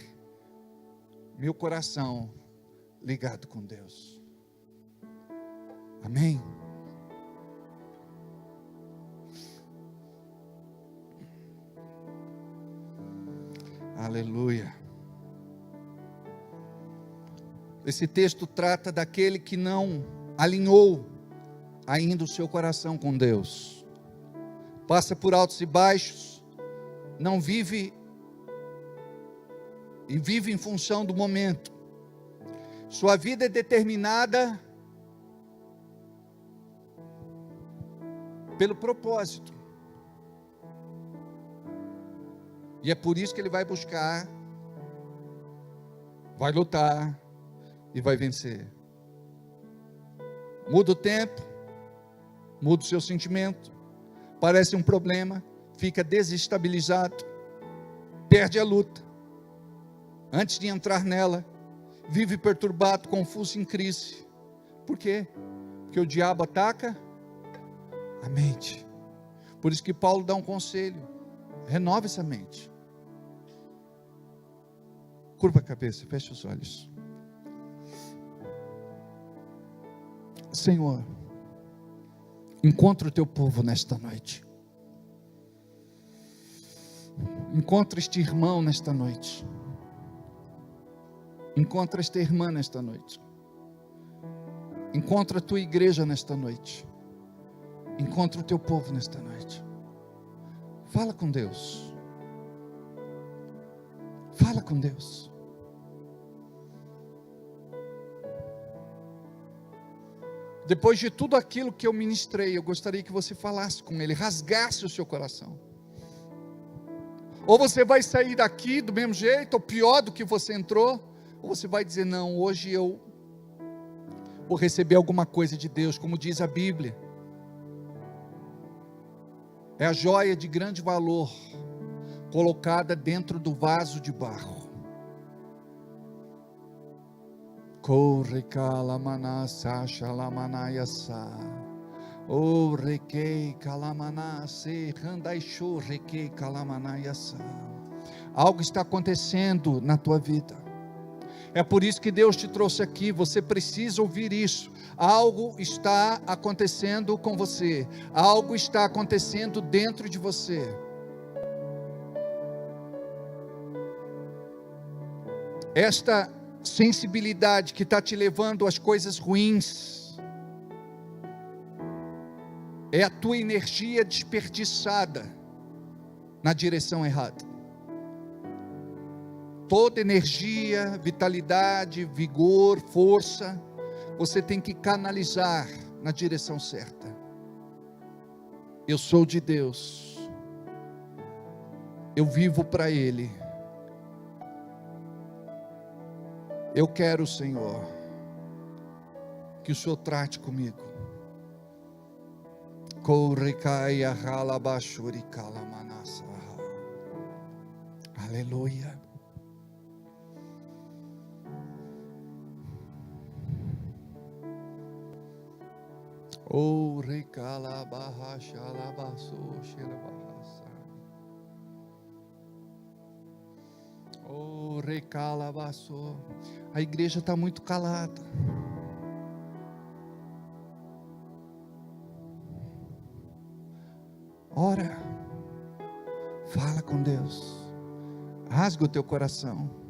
meu coração ligado com Deus. Amém? Aleluia. Esse texto trata daquele que não alinhou ainda o seu coração com Deus. Passa por altos e baixos, não vive e vive em função do momento. Sua vida é determinada pelo propósito. E é por isso que ele vai buscar, vai lutar e vai vencer. Muda o tempo, muda o seu sentimento, parece um problema, fica desestabilizado, perde a luta. Antes de entrar nela, vive perturbado, confuso, em crise. Por quê? Porque o diabo ataca a mente. Por isso que Paulo dá um conselho: renove essa mente. Curva a cabeça, feche os olhos. Senhor, encontra o teu povo nesta noite. Encontra este irmão nesta noite. Encontra esta irmã nesta noite. Encontra a tua igreja nesta noite. Encontra o teu povo nesta noite. Fala com Deus. Fala com Deus. Depois de tudo aquilo que eu ministrei, eu gostaria que você falasse com Ele, rasgasse o seu coração. Ou você vai sair daqui do mesmo jeito, ou pior do que você entrou, ou você vai dizer, não, hoje eu vou receber alguma coisa de Deus, como diz a Bíblia. É a joia de grande valor, colocada dentro do vaso de barro. Corre kalamanasa shalamanayasa. O requei kalamanase randaisho requei kalamanayasa. Algo está acontecendo na tua vida. É por isso que Deus te trouxe aqui. Você precisa ouvir isso. Algo está acontecendo com você. Algo está acontecendo dentro de você. Esta sensibilidade que está te levando às coisas ruins é a tua energia desperdiçada na direção errada. toda energia, vitalidade, vigor, força, você tem que canalizar na direção certa. Eu sou de Deus, eu vivo para Ele. Eu quero, Senhor, que o Senhor trate comigo. Aleluia. Oh, recala barra xalabaço, xerabarraça. Oh, recalabaço. A igreja está muito calada. Ora, fala com Deus, rasga o teu coração.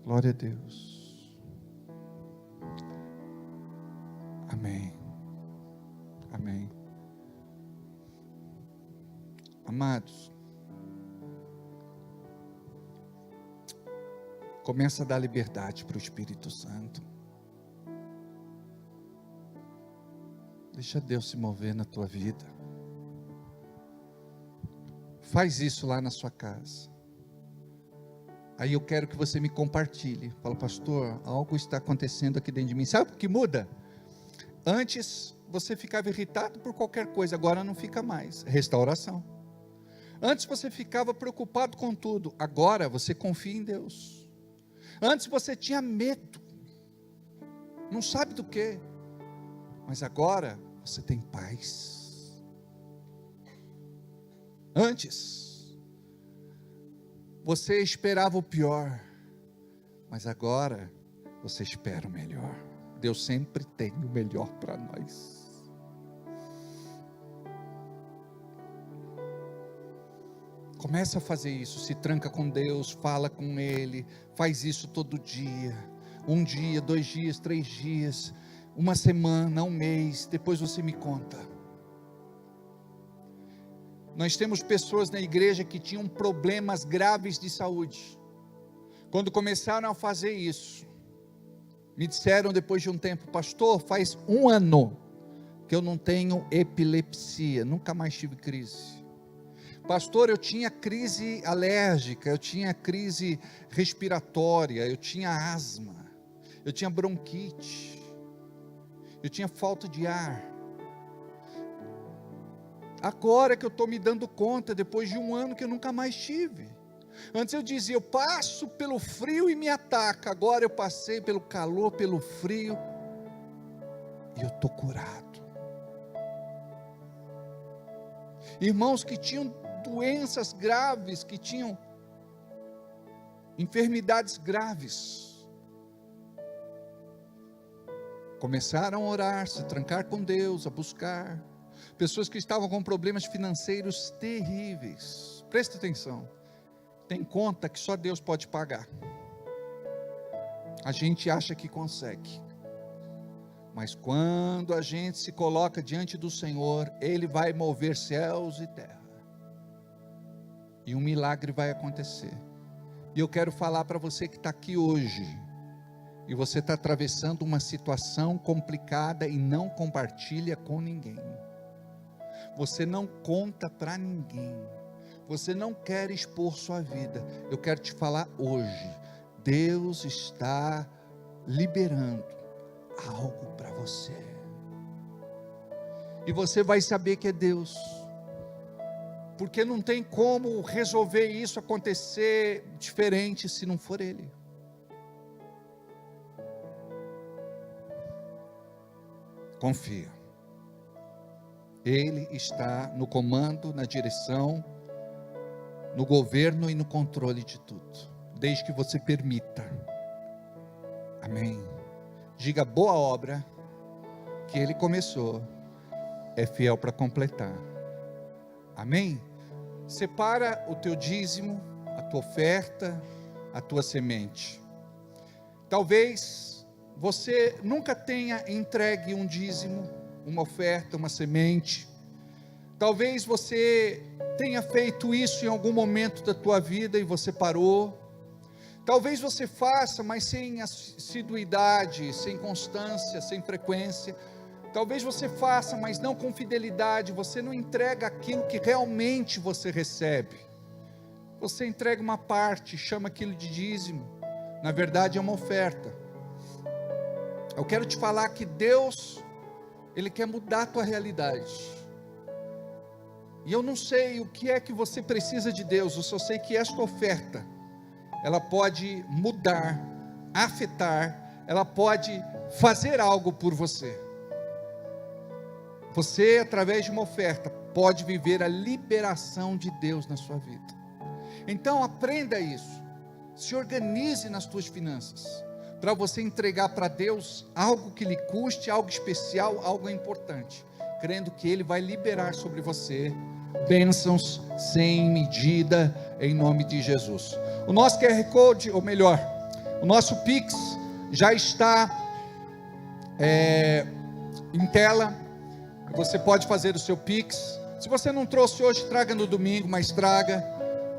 Glória a Deus. Amém. Amém. Amados, começa a dar liberdade para o Espírito Santo. Deixa Deus se mover na tua vida. Faz isso lá na sua casa. Aí eu quero que você me compartilhe. Fala, pastor, algo está acontecendo aqui dentro de mim. Sabe o que muda? Antes você ficava irritado por qualquer coisa, agora não fica mais. Restauração. Antes você ficava preocupado com tudo, agora você confia em Deus. Antes você tinha medo, não sabe do que, mas agora você tem paz. Antes você esperava o pior, mas agora você espera o melhor. Deus sempre tem o melhor para nós. Começa a fazer isso, se tranca com Deus, fala com Ele, faz isso todo dia, 1 dia, 2 dias, 3 dias, 1 semana, 1 mês, depois você me conta. Nós temos pessoas na igreja que tinham problemas graves de saúde. Quando começaram a fazer isso, me disseram depois de um tempo, pastor, faz 1 ano que eu não tenho epilepsia, nunca mais tive crise. Pastor, eu tinha crise alérgica, eu tinha crise respiratória, eu tinha asma, eu tinha bronquite, eu tinha falta de ar. Agora que eu estou me dando conta, depois de 1 ano que eu nunca mais tive. Antes eu dizia, eu passo pelo frio e me ataca. Agora eu passei pelo calor, pelo frio, e eu estou curado. Irmãos que tinham doenças graves, que tinham enfermidades graves, começaram a orar, se trancar com Deus, a buscar. Pessoas que estavam com problemas financeiros terríveis, presta atenção, tem conta que só Deus pode pagar. A gente acha que consegue, mas quando a gente se coloca diante do Senhor, Ele vai mover céus e terra, e um milagre vai acontecer. E eu quero falar para você que está aqui hoje, e você está atravessando uma situação complicada e não compartilha com ninguém. Você não conta para ninguém, você não quer expor sua vida. Eu quero te falar hoje, Deus está liberando algo para você, e você vai saber que é Deus, porque não tem como resolver isso acontecer diferente se não for Ele. Confia. Ele está no comando, na direção, no governo e no controle de tudo, desde que você permita. Amém. Diga, boa obra que Ele começou, é fiel para completar. Amém? separa o teu dízimo, a tua oferta, a tua semente. Talvez você nunca tenha entregue um dízimo, uma oferta, uma semente. Talvez você tenha feito isso em algum momento da tua vida e você parou. Talvez você faça, mas sem assiduidade, sem constância, sem frequência. Talvez você faça, mas não com fidelidade. Você não entrega aquilo que realmente você recebe. Você entrega uma parte, chama aquilo de dízimo. Na verdade é uma oferta. Eu quero te falar que Deus, Ele quer mudar a tua realidade. E eu não sei o que é que você precisa de Deus. Eu só sei que esta oferta, ela pode mudar, afetar, ela pode fazer algo por você. Você, através de uma oferta, pode viver a liberação de Deus na sua vida. Então aprenda isso. Se organize nas tuas finanças, para você entregar para Deus algo que lhe custe, algo especial, algo importante, crendo que Ele vai liberar sobre você bênçãos sem medida, em nome de Jesus. O nosso QR Code, ou melhor, o nosso Pix já está em tela. Você pode fazer o seu Pix. Se você não trouxe hoje, traga no domingo, mas traga.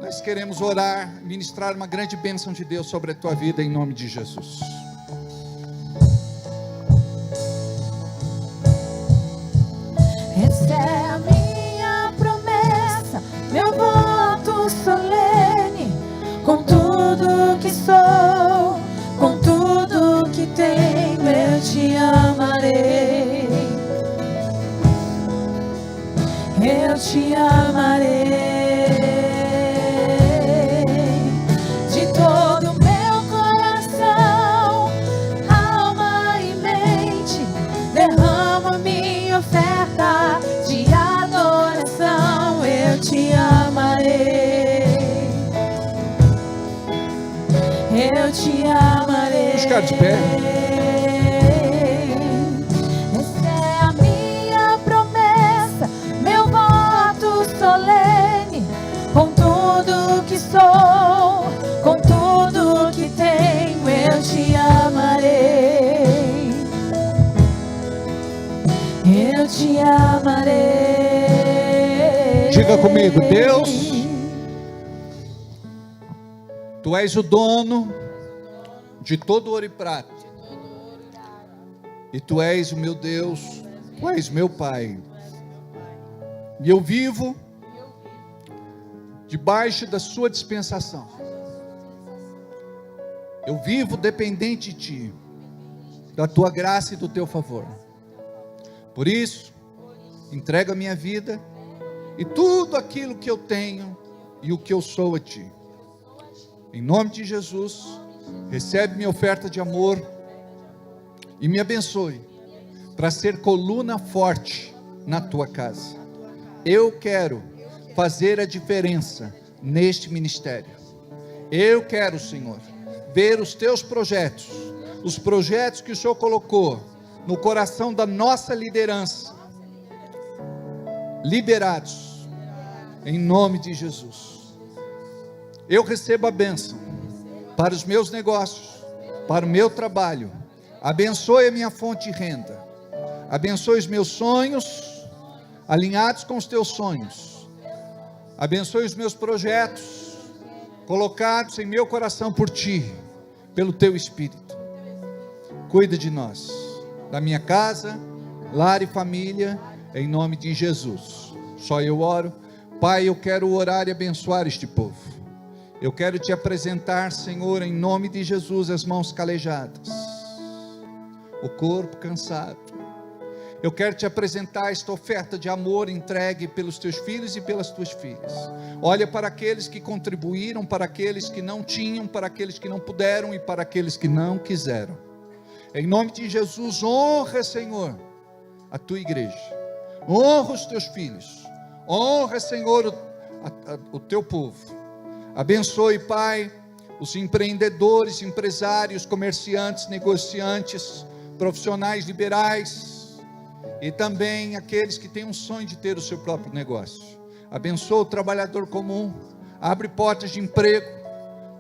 Nós queremos orar, ministrar uma grande bênção de Deus sobre a tua vida, em nome de Jesus. Essa é a minha promessa, meu voto solene, com tudo que sou, com tudo que tenho, eu te amarei, eu te amarei. Eu te amarei. Vamos ficar de pé. Essa é a minha promessa, meu voto solene, com tudo que sou, com tudo que tenho, eu te amarei. Eu te amarei. Diga comigo: Deus, Tu és o dono de todo ouro e prata, e Tu és o meu Deus, Tu és meu Pai, e eu vivo debaixo da Sua dispensação. Eu vivo dependente de Ti, da Tua graça e do Teu favor. Por isso, entrego a minha vida e tudo aquilo que eu tenho e o que eu sou a Ti. Em nome de Jesus, recebe minha oferta de amor e me abençoe para ser coluna forte na Tua casa. Eu quero fazer a diferença neste ministério. Eu quero, Senhor, ver os Teus projetos, os projetos que o Senhor colocou no coração da nossa liderança, liberados, em nome de Jesus. Eu recebo a bênção para os meus negócios, para o meu trabalho. Abençoe a minha fonte de renda. Abençoe os meus sonhos, alinhados com os Teus sonhos. Abençoe os meus projetos, colocados em meu coração por Ti, pelo Teu Espírito. Cuida de nós, da minha casa, lar e família, em nome de Jesus. Só eu oro. Pai, eu quero orar e abençoar este povo. Eu quero Te apresentar, Senhor, em nome de Jesus, as mãos calejadas, o corpo cansado. Eu quero Te apresentar esta oferta de amor entregue pelos Teus filhos e pelas Tuas filhas. Olha para aqueles que contribuíram, para aqueles que não tinham, para aqueles que não puderam e para aqueles que não quiseram. Em nome de Jesus, honra, Senhor, a Tua igreja. Honra os Teus filhos. Honra, Senhor, o Teu povo. Abençoe, Pai, os empreendedores, empresários, comerciantes, negociantes, profissionais liberais e também aqueles que têm um sonho de ter o seu próprio negócio. Abençoa o trabalhador comum, abre portas de emprego,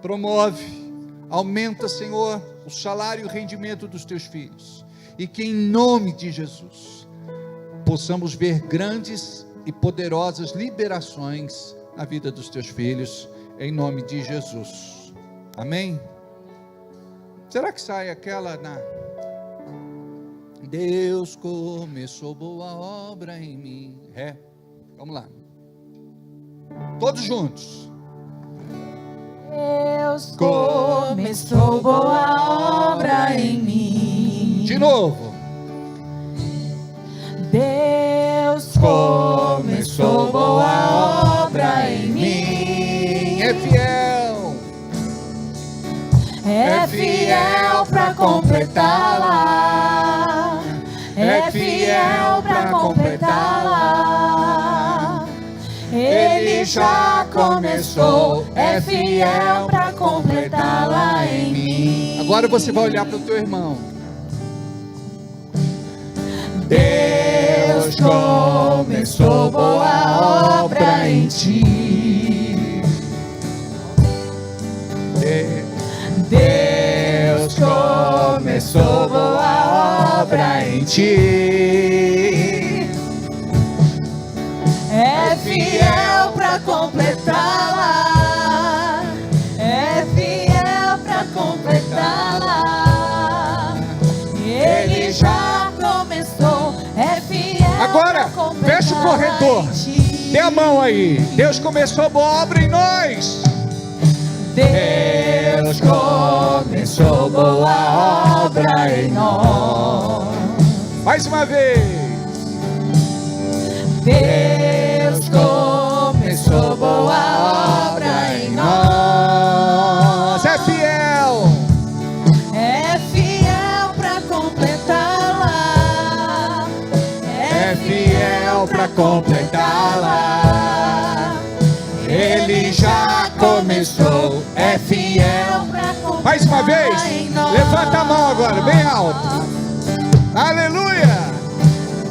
promove, aumenta, Senhor, o salário e o rendimento dos teus filhos, e que em nome de Jesus, possamos ver grandes e poderosas liberações na vida dos teus filhos, em nome de Jesus, amém? Será que sai aquela Deus começou boa obra em mim, vamos lá, todos juntos. Deus começou boa obra em mim. De novo. Deus começou boa obra em mim. É fiel. É fiel para completá-la. É fiel para completá-la. Ele já começou, é fiel para completá-la em mim. Agora você vai olhar para o teu irmão. Deus começou boa obra em ti. Deus começou boa obra em ti. É fiel para completá-la. É fiel para completá-la. Ele já começou. É fiel. Agora, fecha o corredor. Dê a mão aí. Deus começou boa obra em nós. Deus começou boa obra em nós. Mais uma vez. Deus começou boa obra em nós. É fiel. É fiel para completá-la. É fiel para completá-la. Ele já começou. É fiel para completá-la. Mais uma vez. Levanta a mão agora, bem alto. Aleluia.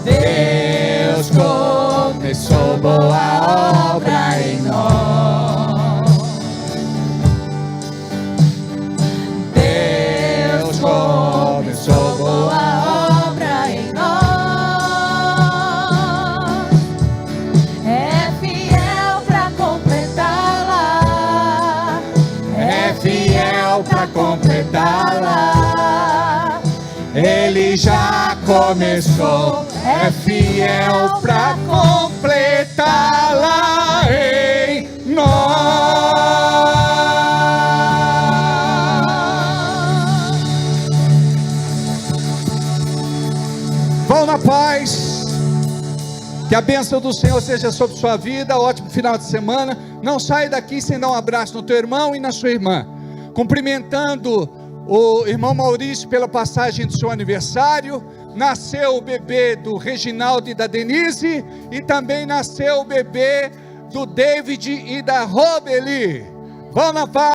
Deus começou boa obra em nós. Deus começou boa obra em nós. É fiel para completá-la. É fiel para completá-la. Ele já começou. É fiel para completá-la em nós. Vão na paz. Que a bênção do Senhor seja sobre sua vida. Ótimo final de semana. Não saia daqui sem dar um abraço no teu irmão e na sua irmã. Cumprimentando o irmão Maurício pela passagem do seu aniversário. Nasceu o bebê do Reginaldo e da Denise, e também nasceu o bebê do David e da Robeli. Vão na paz.